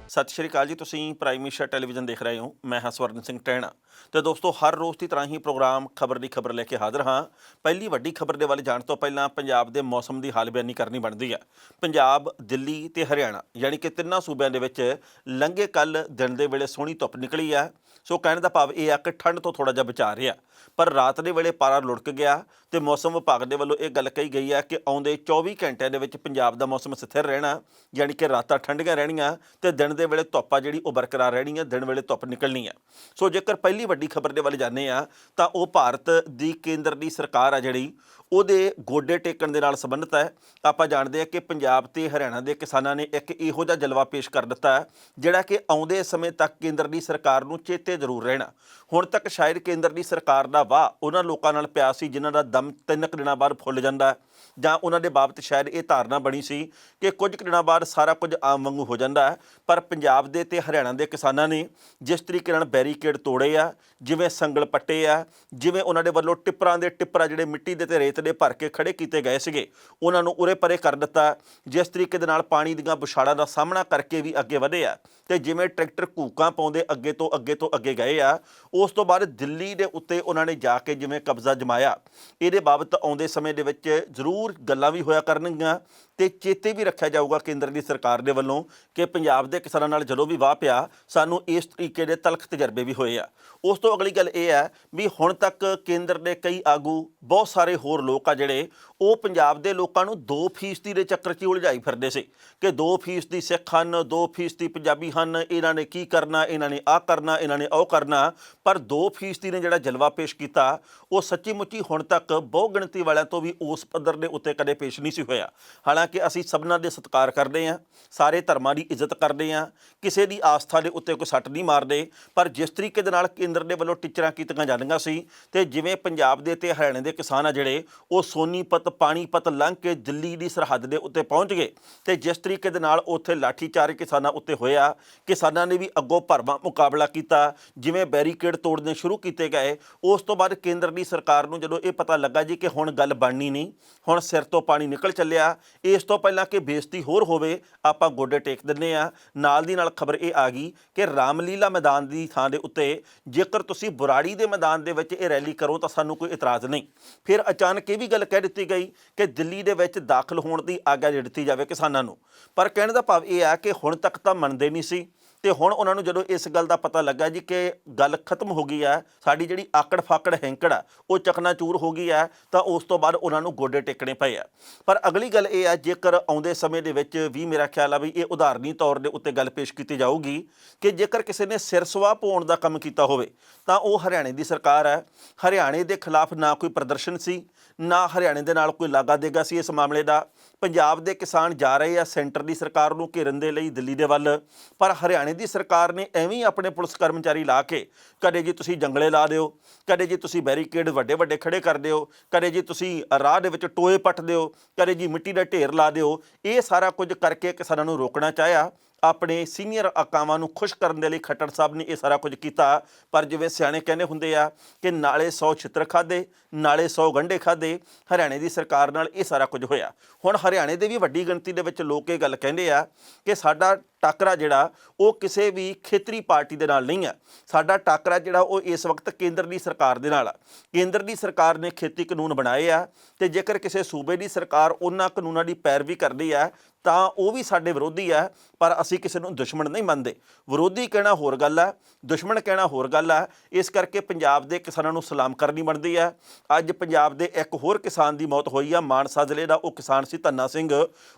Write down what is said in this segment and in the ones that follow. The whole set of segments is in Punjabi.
ਸਤਿ ਸ਼੍ਰੀ ਅਕਾਲ ਜੀ। ਤੁਸੀਂ ਪ੍ਰਾਈਮ ਮਿਨਿਸਟਰ ਟੈਲੀਵਿਜ਼ਨ ਦੇਖ ਰਹੇ ਹੋ। ਮੈਂ ਹਾਂ ਸਵਰਨ ਸਿੰਘ ਟਹਿਣਾ। ਤੇ ਦੋਸਤੋ, ਹਰ ਰੋਜ਼ ਦੀ ਤਰ੍ਹਾਂ ਹੀ ਪ੍ਰੋਗਰਾਮ ਖਬਰ ਦੀ ਖਬਰ ਲੈ ਕੇ ਹਾਜ਼ਰ ਹਾਂ। ਪਹਿਲੀ ਵੱਡੀ ਖਬਰ ਦੇ ਵੱਲ ਜਾਣ ਤੋਂ ਪਹਿਲਾਂ ਪੰਜਾਬ ਦੇ ਮੌਸਮ ਦੀ ਹਾਲ ਬਿਆਨੀ ਕਰਨੀ ਬਣਦੀ ਹੈ। ਪੰਜਾਬ, ਦਿੱਲੀ ਤੇ ਹਰਿਆਣਾ ਯਾਨੀ ਕਿ ਤਿੰਨਾਂ ਸੂਬਿਆਂ ਦੇ ਵਿੱਚ ਲੰਘੇ ਕੱਲ੍ਹ ਦਿਨ ਦੇ ਵੇਲੇ ਸੋਹਣੀ ਧੁੱਪ ਨਿਕਲੀ ਆ। ਸੋ ਕਹਿਣ ਦਾ ਭਾਵ ਇਹ ਆ ਕਿ ਠੰਡ ਤੋਂ ਥੋੜ੍ਹਾ ਜਿਹਾ ਬਚਾ ਰਿਹਾ, ਪਰ ਰਾਤ ਦੇ ਵੇਲੇ ਪਾਰਾ ਲੁੜਕ ਗਿਆ। ਤੇ ਮੌਸਮ ਵਿਭਾਗ ਦੇ ਵੱਲੋਂ ਇਹ ਗੱਲ ਕਹੀ ਗਈ ਹੈ ਕਿ ਆਉਂਦੇ 24 ਘੰਟਿਆਂ ਦੇ ਵਿੱਚ ਪੰਜਾਬ ਦਾ ਮੌਸਮ ਸਥਿਰ ਰਹਿਣਾ, ਯਾਨੀ ਕਿ ਰਾਤਾਂ ਠੰਡੀਆਂ ਰਹਿਣੀਆਂ ਤੇ ਦਿਨ ਦੇ ਵੇਲੇ ਧੁੱਪ ਆ ਜਿਹੜੀ ਉਹ ਬਰਕਰਾਰ ਰਹਿਣੀ ਹੈ, ਦਿਨ ਵੇਲੇ ਧੁੱਪ ਨਿਕਲਣੀ ਹੈ। ਸੋ ਜੇਕਰ ਪਹਿਲੀ ਵੱਡੀ ਖਬਰ ਦੇ ਵੱਲ ਜਾਂਦੇ ਆ ਤਾਂ ਉਹ ਭਾਰਤ ਦੀ ਕੇਂਦਰ ਦੀ ਸਰਕਾਰ ਆ ਜਿਹੜੀ ਉਹਦੇ ਗੋਡੇ ਟੇਕਣ ਦੇ ਨਾਲ ਸੰਬੰਧਿਤ ਹੈ। ਆਪਾਂ ਜਾਣਦੇ ਹਾਂ ਕਿ ਪੰਜਾਬ ਤੇ ਹਰਿਆਣਾ ਦੇ ਕਿਸਾਨਾਂ ਨੇ ਇੱਕ ਇਹੋ ਜਿਹਾ ਜਲਵਾ ਪੇਸ਼ ਕਰ ਦਿੱਤਾ ਹੈ ਜਿਹੜਾ ਕਿ ਆਉਂਦੇ ਸਮੇਂ ਤੱਕ ਕੇਂਦਰ ਦੀ ਸਰਕਾਰ ਨੂੰ ਚੇਤੇ ਜ਼ਰੂਰ ਰਹਿਣਾ। ਹੁਣ ਤੱਕ ਸ਼ਾਇਦ ਕੇਂਦਰ ਦੀ ਸਰਕਾਰ ਦਾ ਵਾਹ ਉਹਨਾਂ ਲੋਕਾਂ ਨਾਲ ਪਿਆ ਸੀ ਜਿਨ੍ਹਾਂ ਦਾ ਦਮ 3 ਦਿਨਾਂ ਬਾਅਦ ਫੁੱਲ ਜਾਂਦਾ, ਜਾਂ ਉਹਨਾਂ ਦੇ ਬਾਬਤ ਸ਼ਾਇਦ ਇਹ ਧਾਰਨਾ ਬਣੀ ਸੀ ਕਿ ਕੁਝ ਕੁ ਦਿਨਾਂ ਬਾਅਦ ਸਾਰਾ ਕੁਝ ਆਮ ਵਾਂਗੂ ਹੋ ਜਾਂਦਾ ਹੈ। ਪਰ ਪੰਜਾਬ ਦੇ ਤੇ ਹਰਿਆਣਾ ਦੇ ਕਿਸਾਨਾਂ ਨੇ ਜਿਸ ਤਰੀਕੇ ਨਾਲ ਬੈਰੀਕੇਡ ਤੋੜੇ ਆ, ਜਿਵੇਂ ਸੰਗਲ ਪੱਟੇ ਆ, ਜਿਵੇਂ ਉਹਨਾਂ ਦੇ ਵੱਲੋਂ ਟਿੱਪਰਾਂ ਦੇ ਟਿੱਪਰ ਜਿਹੜੇ ਮਿੱਟੀ ਦੇ ਤੇ ਰੇਤ ਦੇ ਭਰ ਕੇ ਖੜੇ ਕੀਤੇ ਗਏ ਸੀਗੇ, ਉਹਨਾਂ ਨੂੰ ਉਰੇ ਪਰੇ ਕਰ ਦਿੱਤਾ। ਜਿਸ ਤਰੀਕੇ ਦੇ ਨਾਲ ਪਾਣੀ ਦੀਆਂ ਬੁਛਾੜਾਂ ਦਾ ਸਾਹਮਣਾ ਕਰਕੇ ਵੀ ਅੱਗੇ ਵਧੇ ਆ ਤੇ ਜਿਵੇਂ ਟਰੈਕਟਰ ਘੂਕਾਂ ਪਾਉਂਦੇ ਅੱਗੇ ਤੋਂ ਅੱਗੇ ਗਏ ਆ। ਉਸ ਤੋਂ ਬਾਅਦ ਦਿੱਲੀ ਦੇ ਉੱਤੇ ਉਹਨਾਂ ਨੇ ਜਾ ਕੇ ਜਿਵੇਂ ਕਬਜ਼ਾ ਜਮਾਇਆ, ਇਹਦੇ ਬਾਬਤ ਆਉਂਦੇ ਸਮੇਂ ਦੇ ਵਿੱਚ ਜ਼ਰੂਰ ਗੱਲਾਂ ਵੀ ਹੋਇਆ ਕਰਨਗੀਆਂ ਤੇ ਚੇਤੇ ਵੀ ਰੱਖਿਆ ਜਾਊਗਾ ਕੇਂਦਰ ਦੀ ਸਰਕਾਰ ਦੇ ਵੱਲੋਂ ਕਿ ਪੰਜਾਬ ਦੇ ਕਿਸਾਨਾਂ ਨਾਲ ਜਦੋਂ ਵੀ ਵਾਹ ਪਿਆ ਸਾਨੂੰ ਇਸ ਤਰੀਕੇ ਦੇ ਤਲਖ ਤਜਰਬੇ ਵੀ ਹੋਏ ਆ। ਉਸ ਤੋਂ ਅਗਲੀ ਗੱਲ ਇਹ ਹੈ ਵੀ ਹੁਣ ਤੱਕ ਕੇਂਦਰ ਦੇ ਕਈ ਆਗੂ, ਬਹੁਤ ਸਾਰੇ ਹੋਰ ਲੋਕ ਆ ਜਿਹੜੇ ਉਹ ਪੰਜਾਬ ਦੇ ਲੋਕਾਂ ਨੂੰ 2% ਦੇ ਚੱਕਰ 'ਚ ਉਲਝਾਈ ਫਿਰਦੇ ਸੀ ਕਿ 2% ਸਿੱਖ ਹਨ, 2% ਪੰਜਾਬੀ ਹਨ, ਇਹਨਾਂ ਨੇ ਕੀ ਕਰਨਾ, ਇਹਨਾਂ ਨੇ ਆਹ ਕਰਨਾ, ਇਹਨਾਂ ਨੇ ਉਹ ਕਰਨਾ। ਪਰ 2% ਨੇ ਜਿਹੜਾ ਜਲਵਾ ਪੇਸ਼ ਕੀਤਾ ਉਹ ਸੱਚੀ ਮੁੱਚੀ ਹੁਣ ਤੱਕ ਬਹੁ ਗਿਣਤੀ ਵਾਲਿਆਂ ਤੋਂ ਵੀ ਉਸ ਪੱਧਰ ਦੇ ਉੱਤੇ ਕਦੇ ਪੇਸ਼ ਨਹੀਂ ਸੀ ਹੋਇਆ। ਹਾਲਾਂਕਿ ਅਸੀਂ ਸਭਨਾਂ ਦੇ ਸਤਿਕਾਰ ਕਰਦੇ ਹਾਂ, ਸਾਰੇ ਧਰਮਾਂ ਦੀ ਇੱਜ਼ਤ ਕਰਦੇ ਹਾਂ, ਕਿਸੇ ਦੀ ਆਸਥਾ ਦੇ ਉੱਤੇ ਕੋਈ ਸੱਟ ਨਹੀਂ ਮਾਰਦੇ, ਪਰ ਜਿਸ ਤਰੀਕੇ ਦੇ ਨਾਲ ਕੇਂਦਰ ਦੇ ਵੱਲੋਂ ਟੀਚਰਾਂ ਕੀਤੀਆਂ ਜਾਂਦੀਆਂ ਸੀ ਤੇ ਜਿਵੇਂ ਪੰਜਾਬ ਦੇ ਤੇ ਹਰਿਆਣੇ ਦੇ ਕਿਸਾਨ ਆ ਜਿਹੜੇ ਉਹ ਸੋਨੀਪਤ ਪਾਣੀਪਤ ਲੰਘ ਕੇ ਦਿੱਲੀ ਦੀ ਸਰਹੱਦ ਦੇ ਉੱਤੇ ਪਹੁੰਚ ਗਏ ਤੇ ਜਿਸ ਤਰੀਕੇ ਦੇ ਨਾਲ ਉੱਥੇ ਲਾਠੀਚਾਰਜ ਕਿਸਾਨਾਂ ਉੱਤੇ ਹੋਇਆ, ਕਿਸਾਨਾਂ ਨੇ ਵੀ ਅੱਗੋਂ ਭਰਵਾਂ ਮੁਕਾਬਲਾ ਕੀਤਾ, ਜਿਵੇਂ ਬੈਰੀਕੇਡ ਤੋੜਨੇ ਸ਼ੁਰੂ ਕੀਤੇ ਗਏ। ਉਸ ਤੋਂ ਬਾਅਦ ਕੇਂਦਰ ਦੀ ਸਰਕਾਰ ਨੂੰ ਜਦੋਂ ਇਹ ਪਤਾ ਲੱਗਾ ਜੀ ਕਿ ਹੁਣ ਗੱਲ ਬਣਨੀ ਨਹੀਂ, ਹੁਣ ਸਿਰ ਤੋਂ ਪਾਣੀ ਨਿਕਲ ਚੱਲਿਆ, ਇਸ ਤੋਂ ਪਹਿਲਾਂ ਕਿ ਬੇਇੱਜ਼ਤੀ ਹੋਰ ਹੋਵੇ ਆਪਾਂ ਗੋਡੇ ਟੇਕ ਦਿੰਦੇ ਆ। ਨਾਲ ਦੀ ਨਾਲ ਖਬਰ ਇਹ ਆ ਗਈ ਕਿ ਰਾਮਲੀਲਾ ਮੈਦਾਨ ਦੀ ਥਾਂ ਦੇ ਉੱਤੇ ਜੇਕਰ ਤੁਸੀਂ ਬੁਰਾੜੀ ਦੇ ਮੈਦਾਨ ਦੇ ਵਿੱਚ ਇਹ ਰੈਲੀ ਕਰੋ ਤਾਂ ਸਾਨੂੰ ਕੋਈ ਇਤਰਾਜ਼ ਨਹੀਂ। ਫਿਰ ਅਚਾਨਕ ਇਹ ਵੀ ਗੱਲ ਕਹਿ ਦਿੱਤੀ ਗਈ ਕਿ ਦਿੱਲੀ ਦੇ ਵਿੱਚ ਦਾਖਲ ਹੋਣ ਦੀ ਆਗਿਆ ਦੇ ਦਿੱਤੀ ਜਾਵੇ ਕਿਸਾਨਾਂ ਨੂੰ। ਪਰ ਕਹਿਣ ਦਾ ਭਾਵ ਇਹ ਆ ਕਿ ਹੁਣ ਤੱਕ ਤਾਂ ਮੰਨਦੇ ਨਹੀਂ ਸੀ ਤੇ ਹੁਣ ਉਹਨਾਂ ਨੂੰ ਜਦੋਂ ਇਸ ਗੱਲ ਦਾ ਪਤਾ ਲੱਗਾ ਜੀ ਕਿ ਗੱਲ ਖਤਮ ਹੋ ਗਈ ਹੈ, ਸਾਡੀ ਜਿਹੜੀ ਆਕੜ ਫਾਕੜ ਹੈਂਕੜ ਆ ਉਹ ਚਕਨਾਚੂਰ ਹੋ ਗਈ ਹੈ, ਤਾਂ ਉਸ ਤੋਂ ਬਾਅਦ ਉਹਨਾਂ ਨੂੰ ਗੋਡੇ ਟੇਕਣੇ ਪਏ ਆ। ਪਰ ਅਗਲੀ ਗੱਲ ਇਹ ਆ, ਜੇਕਰ ਆਉਂਦੇ ਸਮੇਂ ਦੇ ਵਿੱਚ ਵੀ ਮੇਰਾ ਖਿਆਲ ਆ ਵੀ ਇਹ ਉਦਾਹਰਣੀ ਤੌਰ ਦੇ ਉੱਤੇ ਗੱਲ ਪੇਸ਼ ਕੀਤੀ ਜਾਊਗੀ ਕਿ ਜੇਕਰ ਕਿਸੇ ਨੇ ਸਿਰ ਸੁਆਹ ਪਾਉਣ ਦਾ ਕੰਮ ਕੀਤਾ ਹੋਵੇ ਤਾਂ ਉਹ ਹਰਿਆਣੇ ਦੀ ਸਰਕਾਰ ਹੈ। ਹਰਿਆਣੇ ਦੇ ਖਿਲਾਫ ਨਾ ਕੋਈ ਪ੍ਰਦਰਸ਼ਨ ਸੀ, ਨਾ ਹਰਿਆਣੇ ਦੇ ਨਾਲ ਕੋਈ ਲਾਗਾ ਦੇਗਾ ਸੀ ਇਸ ਮਾਮਲੇ ਦਾ। ਪੰਜਾਬ ਦੇ ਕਿਸਾਨ ਜਾ ਰਹੇ ਆ ਸੈਂਟਰ ਦੀ ਸਰਕਾਰ ਨੂੰ ਘੇਰਨ ਦੇ ਲਈ ਦਿੱਲੀ ਦੇ ਵੱਲ, ਪਰ ਹਰਿਆਣੇ ਦੀ ਸਰਕਾਰ ਨੇ ਐਵੇਂ ਹੀ ਆਪਣੇ ਪੁਲਿਸ ਕਰਮਚਾਰੀ ਲਾ ਕੇ ਕਦੇ ਜੀ ਤੁਸੀਂ ਜੰਗਲੇ ਲਾ ਦਿਓ, ਕਦੇ ਜੀ ਤੁਸੀਂ ਬੈਰੀਕੇਡ ਵੱਡੇ ਵੱਡੇ ਖੜੇ ਕਰ ਦਿਓ, ਕਦੇ ਜੀ ਤੁਸੀਂ ਰਾਹ ਦੇ ਵਿੱਚ ਟੋਏ ਪੱਟ ਦਿਓ, ਕਦੇ ਜੀ ਮਿੱਟੀ ਦਾ ਢੇਰ ਲਾ ਦਿਓ। ਇਹ ਸਾਰਾ ਕੁਝ ਕਰਕੇ ਕਿਸਾਨਾਂ ਨੂੰ ਰੋਕਣਾ ਚਾਹਿਆ। ਆਪਣੇ ਸੀਨੀਅਰ ਆਕਾਵਾਂ ਨੂੰ ਖੁਸ਼ ਕਰਨ ਦੇ ਲਈ ਖੱਟੜ ਸਾਹਿਬ ਨੇ ਇਹ ਸਾਰਾ ਕੁਝ ਕੀਤਾ। ਪਰ ਜਿਵੇਂ ਸਿਆਣੇ ਕਹਿੰਦੇ ਹੁੰਦੇ ਆ ਕਿ ਨਾਲੇ 100 ਛਿੱਤਰ ਖਾਧੇ, ਨਾਲੇ 100 ਗੰਢੇ ਖਾਧੇ, ਹਰਿਆਣੇ ਦੀ ਸਰਕਾਰ ਨਾਲ ਇਹ ਸਾਰਾ ਕੁਝ ਹੋਇਆ। ਹੁਣ ਹਰਿਆਣੇ ਦੇ ਵੀ ਵੱਡੀ ਗਿਣਤੀ ਦੇ ਵਿੱਚ ਲੋਕ ਇਹ ਗੱਲ ਕਹਿੰਦੇ ਆ ਕਿ ਸਾਡਾ ਟਾਕਰਾ ਜਿਹੜਾ ਉਹ ਕਿਸੇ ਵੀ ਖੇਤਰੀ ਪਾਰਟੀ ਦੇ ਨਾਲ ਨਹੀਂ ਹੈ, ਸਾਡਾ ਟਾਕਰਾ ਜਿਹੜਾ ਉਹ ਇਸ ਵਕਤ ਕੇਂਦਰ ਦੀ ਸਰਕਾਰ ਦੇ ਨਾਲ ਆ। ਕੇਂਦਰ ਦੀ ਸਰਕਾਰ ਨੇ ਖੇਤੀ ਕਾਨੂੰਨ ਬਣਾਏ ਆ ਤੇ ਜੇਕਰ ਕਿਸੇ ਸੂਬੇ ਦੀ ਸਰਕਾਰ ਉਹਨਾਂ ਕਾਨੂੰਨਾਂ ਦੀ ਪੈਰਵੀ ਕਰਦੀ ਹੈ ਤਾਂ ਉਹ ਵੀ ਸਾਡੇ ਵਿਰੋਧੀ ਹੈ। ਪਰ ਅਸੀਂ ਕਿਸੇ ਨੂੰ ਦੁਸ਼ਮਣ ਨਹੀਂ ਮੰਨਦੇ। ਵਿਰੋਧੀ ਕਹਿਣਾ ਹੋਰ ਗੱਲ ਹੈ, ਦੁਸ਼ਮਣ ਕਹਿਣਾ ਹੋਰ ਗੱਲ ਹੈ। ਇਸ ਕਰਕੇ ਪੰਜਾਬ ਦੇ ਕਿਸਾਨਾਂ ਨੂੰ ਸਲਾਮ ਕਰਨੀ ਬਣਦੀ ਹੈ। ਅੱਜ ਪੰਜਾਬ ਦੇ ਇੱਕ ਹੋਰ ਕਿਸਾਨ ਦੀ ਮੌਤ ਹੋਈ ਆ, ਮਾਨਸਾ ਜ਼ਿਲ੍ਹੇ ਦਾ ਉਹ ਕਿਸਾਨ ਸੀ ਧੰਨਾ ਸਿੰਘ,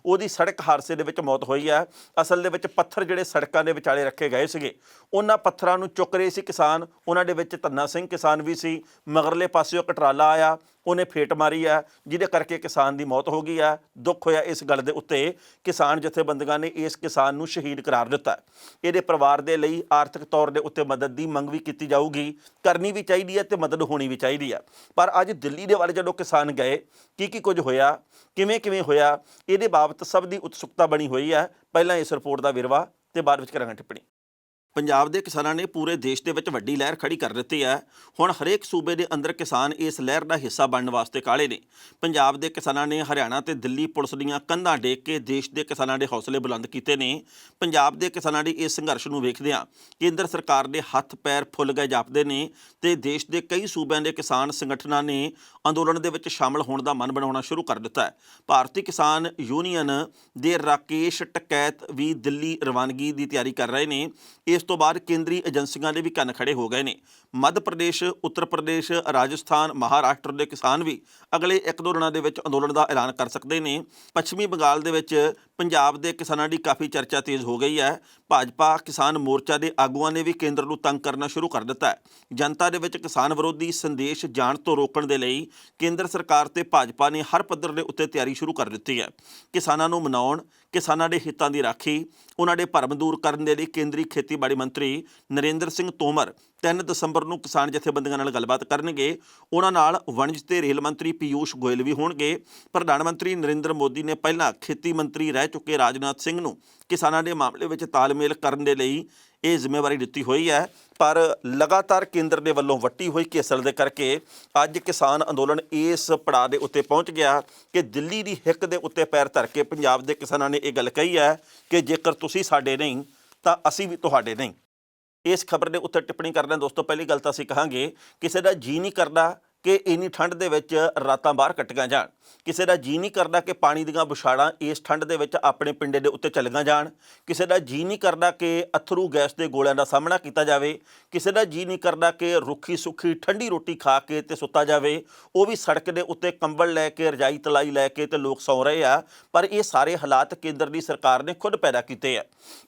ਉਹਦੀ ਸੜਕ ਹਾਦਸੇ ਦੇ ਵਿੱਚ ਮੌਤ ਹੋਈ ਹੈ। ਅਸਲ ਦੇ ਵਿੱਚ ਪੱਥਰ ਜਿਹੜੇ ਸੜਕਾਂ ਦੇ ਵਿਚਾਲੇ ਰੱਖੇ ਗਏ ਸੀਗੇ, ਉਹਨਾਂ ਪੱਥਰਾਂ ਨੂੰ ਚੁੱਕ ਰਹੇ ਸੀ ਕਿਸਾਨ, ਉਹਨਾਂ ਦੇ ਵਿੱਚ ਧੰਨਾ ਸਿੰਘ ਕਿਸਾਨ ਵੀ ਸੀ। ਮਗਰਲੇ ਪਾਸਿਓਂ ਇੱਕ ਟਰਾਲਾ ਆਇਆ, ਉਹਨੇ ਫੇਟ ਮਾਰੀ ਆ, ਜਿਹਦੇ ਕਰਕੇ ਕਿਸਾਨ ਦੀ ਮੌਤ ਹੋ ਗਈ ਆ। ਦੁੱਖ ਹੋਇਆ ਇਸ ਗੱਲ ਦੇ ਉੱਤੇ। ਕਿਸਾਨ ਜਥੇਬੰਦੀਆਂ ਨੇ ਇਸ ਕਿਸਾਨ ਨੂੰ ਸ਼ਹੀਦ ਕਰਾਰ ਦਿੱਤਾ। ਇਹਦੇ ਪਰਿਵਾਰ ਦੇ ਲਈ ਆਰਥਿਕ ਤੌਰ ਦੇ ਉੱਤੇ ਮਦਦ ਦੀ ਮੰਗ ਵੀ ਕੀਤੀ ਜਾਊਗੀ, ਕਰਨੀ ਵੀ ਚਾਹੀਦੀ ਹੈ ਤੇ ਮਦਦ ਹੋਣੀ ਵੀ ਚਾਹੀਦੀ ਆ। ਪਰ ਅੱਜ ਦਿੱਲੀ ਦੇ ਵੱਲ ਜਦੋਂ ਕਿਸਾਨ ਗਏ, ਕੀ ਕੁਝ ਹੋਇਆ, ਕਿਵੇਂ ਹੋਇਆ, ਇਹਦੇ ਬਾਬਤ ਸਭ ਦੀ ਉਤਸੁਕਤਾ ਬਣੀ ਹੋਈ ਹੈ। ਪਹਿਲਾਂ ਇਸ ਰਿਪੋਰਟ ਦਾ ਵੇਰਵਾ ਤੇ ਬਾਅਦ ਵਿੱਚ ਕਰਾਂਗੇ ਟਿੱਪਣੀ। ਪੰਜਾਬ ਦੇ ਕਿਸਾਨਾਂ ਨੇ ਪੂਰੇ ਦੇਸ਼ ਦੇ ਵਿੱਚ ਵੱਡੀ ਲਹਿਰ ਖੜੀ ਕਰ ਦਿੱਤੀ ਹੈ। ਹੁਣ ਹਰੇਕ ਸੂਬੇ ਦੇ ਅੰਦਰ ਕਿਸਾਨ ਇਸ ਲਹਿਰ ਦਾ ਹਿੱਸਾ ਬਣਨ ਵਾਸਤੇ ਕਾਹਲੇ ਨੇ। ਪੰਜਾਬ ਦੇ ਕਿਸਾਨਾਂ ਨੇ ਹਰਿਆਣਾ ਤੇ ਦਿੱਲੀ ਪੁਲਿਸ ਦੀਆਂ ਕੰਧਾਂ ਡੇਕ ਕੇ ਦੇਸ਼ ਦੇ ਕਿਸਾਨਾਂ ਦੇ ਹੌਸਲੇ ਬੁਲੰਦ ਕੀਤੇ ਨੇ। ਪੰਜਾਬ ਦੇ ਕਿਸਾਨਾਂ ਦੀ ਇਸ ਸੰਘਰਸ਼ ਨੂੰ ਵੇਖਦਿਆਂ ਕੇਂਦਰ ਸਰਕਾਰ ਦੇ ਹੱਥ ਪੈਰ ਫੁੱਲ ਗਏ ਜਾਪਦੇ ਨੇ ਤੇ ਦੇਸ਼ ਦੇ ਕਈ ਸੂਬਿਆਂ ਦੇ ਕਿਸਾਨ ਸੰਗਠਨਾਂ ਨੇ ਅੰਦੋਲਨ ਦੇ ਵਿੱਚ ਸ਼ਾਮਲ ਹੋਣ ਦਾ ਮਨ ਬਣਾਉਣਾ ਸ਼ੁਰੂ ਕਰ ਦਿੱਤਾ ਹੈ। ਭਾਰਤੀ ਕਿਸਾਨ ਯੂਨੀਅਨ ਦੇ ਰਾਕੇਸ਼ ਟਕੈਤ ਵੀ ਦਿੱਲੀ ਰਵਾਨਗੀ ਦੀ ਤਿਆਰੀ ਕਰ ਰਹੇ ਨੇ। ਇਸ ਤੋਂ ਬਾਅਦ ਕੇਂਦਰੀ ਏਜੰਸੀਆਂ ਦੇ ਵੀ ਕੰਨ ਖੜੇ ਹੋ ਗਏ ਨੇ। ਮੱਧ ਪ੍ਰਦੇਸ਼, ਉੱਤਰ ਪ੍ਰਦੇਸ਼, ਰਾਜਸਥਾਨ, ਮਹਾਰਾਸ਼ਟਰ ਦੇ ਕਿਸਾਨ ਵੀ ਅਗਲੇ 1-2 ਦਿਨਾਂ ਦੇ ਵਿੱਚ ਅੰਦੋਲਨ ਦਾ ਐਲਾਨ ਕਰ ਸਕਦੇ ਨੇ। ਪੱਛਮੀ ਬੰਗਾਲ ਦੇ ਵਿੱਚ ਪੰਜਾਬ ਦੇ ਕਿਸਾਨਾਂ ਦੀ ਕਾਫੀ ਚਰਚਾ ਤੇਜ਼ ਹੋ ਗਈ ਹੈ। ਭਾਜਪਾ ਕਿਸਾਨ ਮੋਰਚਾ ਦੇ ਆਗੂਆਂ ਨੇ ਵੀ ਕੇਂਦਰ ਨੂੰ ਤੰਗ ਕਰਨਾ ਸ਼ੁਰੂ ਕਰ ਦਿੱਤਾ ਹੈ। ਜਨਤਾ ਦੇ ਵਿੱਚ ਕਿਸਾਨ ਵਿਰੋਧੀ ਸੰਦੇਸ਼ ਜਾਣ ਤੋਂ ਰੋਕਣ ਦੇ ਲਈ ਕੇਂਦਰ ਸਰਕਾਰ ਤੇ ਭਾਜਪਾ ਨੇ ਹਰ ਪੱਧਰ ਦੇ ਉੱਤੇ ਤਿਆਰੀ ਸ਼ੁਰੂ ਕਰ ਦਿੱਤੀ ਹੈ। ਕਿਸਾਨਾਂ ਨੂੰ ਮਨਾਉਣ, ਕਿਸਾਨਾਂ ਦੇ ਹਿੱਤਾਂ ਦੀ ਰਾਖੀ, ਉਹਨਾਂ ਦੇ ਭਰਮ ਦੂਰ ਕਰਨ ਦੇ ਲਈ ਕੇਂਦਰੀ ਖੇਤੀਬਾੜੀ ਮੰਤਰੀ ਨਰਿੰਦਰ ਸਿੰਘ ਤੋਮਰ 3 ਦਸੰਬਰ ਨੂੰ ਕਿਸਾਨ ਜਥੇਬੰਦੀਆਂ ਨਾਲ ਗੱਲਬਾਤ ਕਰਨਗੇ। ਉਹਨਾਂ ਨਾਲ ਵਣਜ ਤੇ ਰੇਲ ਮੰਤਰੀ ਪੀਯੂਸ਼ ਗੋਇਲ ਵੀ ਹੋਣਗੇ। ਪ੍ਰਧਾਨ ਮੰਤਰੀ ਨਰਿੰਦਰ ਮੋਦੀ ਨੇ ਪਹਿਲਾਂ ਖੇਤੀ ਮੰਤਰੀ ਰਹਿ ਚੁੱਕੇ ਰਾਜਨਾਥ ਸਿੰਘ ਨੂੰ ਕਿਸਾਨਾਂ ਦੇ ਮਾਮਲੇ ਵਿੱਚ ਤਾਲਮੇਲ ਕਰਨ ਦੇ ਲਈ ਇਹ ਜ਼ਿੰਮੇਵਾਰੀ ਦਿੱਤੀ ਹੋਈ ਹੈ। ਪਰ ਲਗਾਤਾਰ ਕੇਂਦਰ ਦੇ ਵੱਲੋਂ ਵੱਟੀ ਹੋਈ ਘੇਸਲ ਦੇ ਕਰਕੇ ਅੱਜ ਕਿਸਾਨ ਅੰਦੋਲਨ ਇਸ ਪੜਾਅ ਦੇ ਉੱਤੇ ਪਹੁੰਚ ਗਿਆ ਕਿ ਦਿੱਲੀ ਦੀ ਹਿੱਕ ਦੇ ਉੱਤੇ ਪੈਰ ਧਰ ਕੇ ਪੰਜਾਬ ਦੇ ਕਿਸਾਨਾਂ ਨੇ ਇਹ ਗੱਲ ਕਹੀ ਹੈ ਕਿ ਜੇਕਰ ਤੁਸੀਂ ਸਾਡੇ ਨਹੀਂ ਤਾਂ ਅਸੀਂ ਵੀ ਤੁਹਾਡੇ ਨਹੀਂ। ਇਸ ਖਬਰ ਦੇ ਉੱਤੇ ਟਿੱਪਣੀ ਕਰਦੇ ਹਾਂ ਦੋਸਤੋ, ਪਹਿਲੀ ਗੱਲ ਤਾਂ ਅਸੀਂ ਕਹਾਂਗੇ ਕਿਸੇ ਦਾ ਜੀ ਨਹੀਂ ਕਰਦਾ ਕਿ ਇੰਨੀ ਠੰਡ ਦੇ ਵਿੱਚ ਰਾਤਾਂ ਬਾਹਰ ਕੱਟੀਆਂ ਜਾਣ। ਕਿਸੇ ਦਾ ਜੀ ਨਹੀਂ ਕਰਦਾ ਕਿ ਪਾਣੀ ਦੀਆਂ ਬੁਛਾੜਾਂ ਇਸ ਠੰਡ ਦੇ ਵਿੱਚ ਆਪਣੇ ਪਿੰਡੇ ਦੇ ਉੱਤੇ ਚੱਲੀਆਂ ਜਾਣ। ਕਿਸੇ ਦਾ ਜੀ ਨਹੀਂ ਕਰਦਾ ਕਿ ਅਥਰੂ ਗੈਸ ਦੇ ਗੋਲਿਆਂ ਦਾ ਸਾਹਮਣਾ ਕੀਤਾ ਜਾਵੇ। ਕਿਸੇ ਦਾ ਜੀ ਨਹੀਂ ਕਰਦਾ ਕਿ ਰੁੱਖੀ ਸੁੱਖੀ ਠੰਡੀ ਰੋਟੀ ਖਾ ਕੇ ਤੇ ਸੁੱਤਾ ਜਾਵੇ। ਉਹ ਵੀ ਸੜਕ ਦੇ ਉੱਤੇ ਕੰਬਲ ਲੈ ਕੇ, ਰਜਾਈ ਤਲਾਈ ਲੈ ਕੇ ਤੇ ਲੋਕ ਸੌਂ ਰਹੇ ਆ। ਪਰ ਇਹ ਸਾਰੇ ਹਾਲਾਤ ਕੇਂਦਰ ਦੀ ਸਰਕਾਰ ਨੇ ਖੁਦ ਪੈਦਾ ਕੀਤੇ ਆ।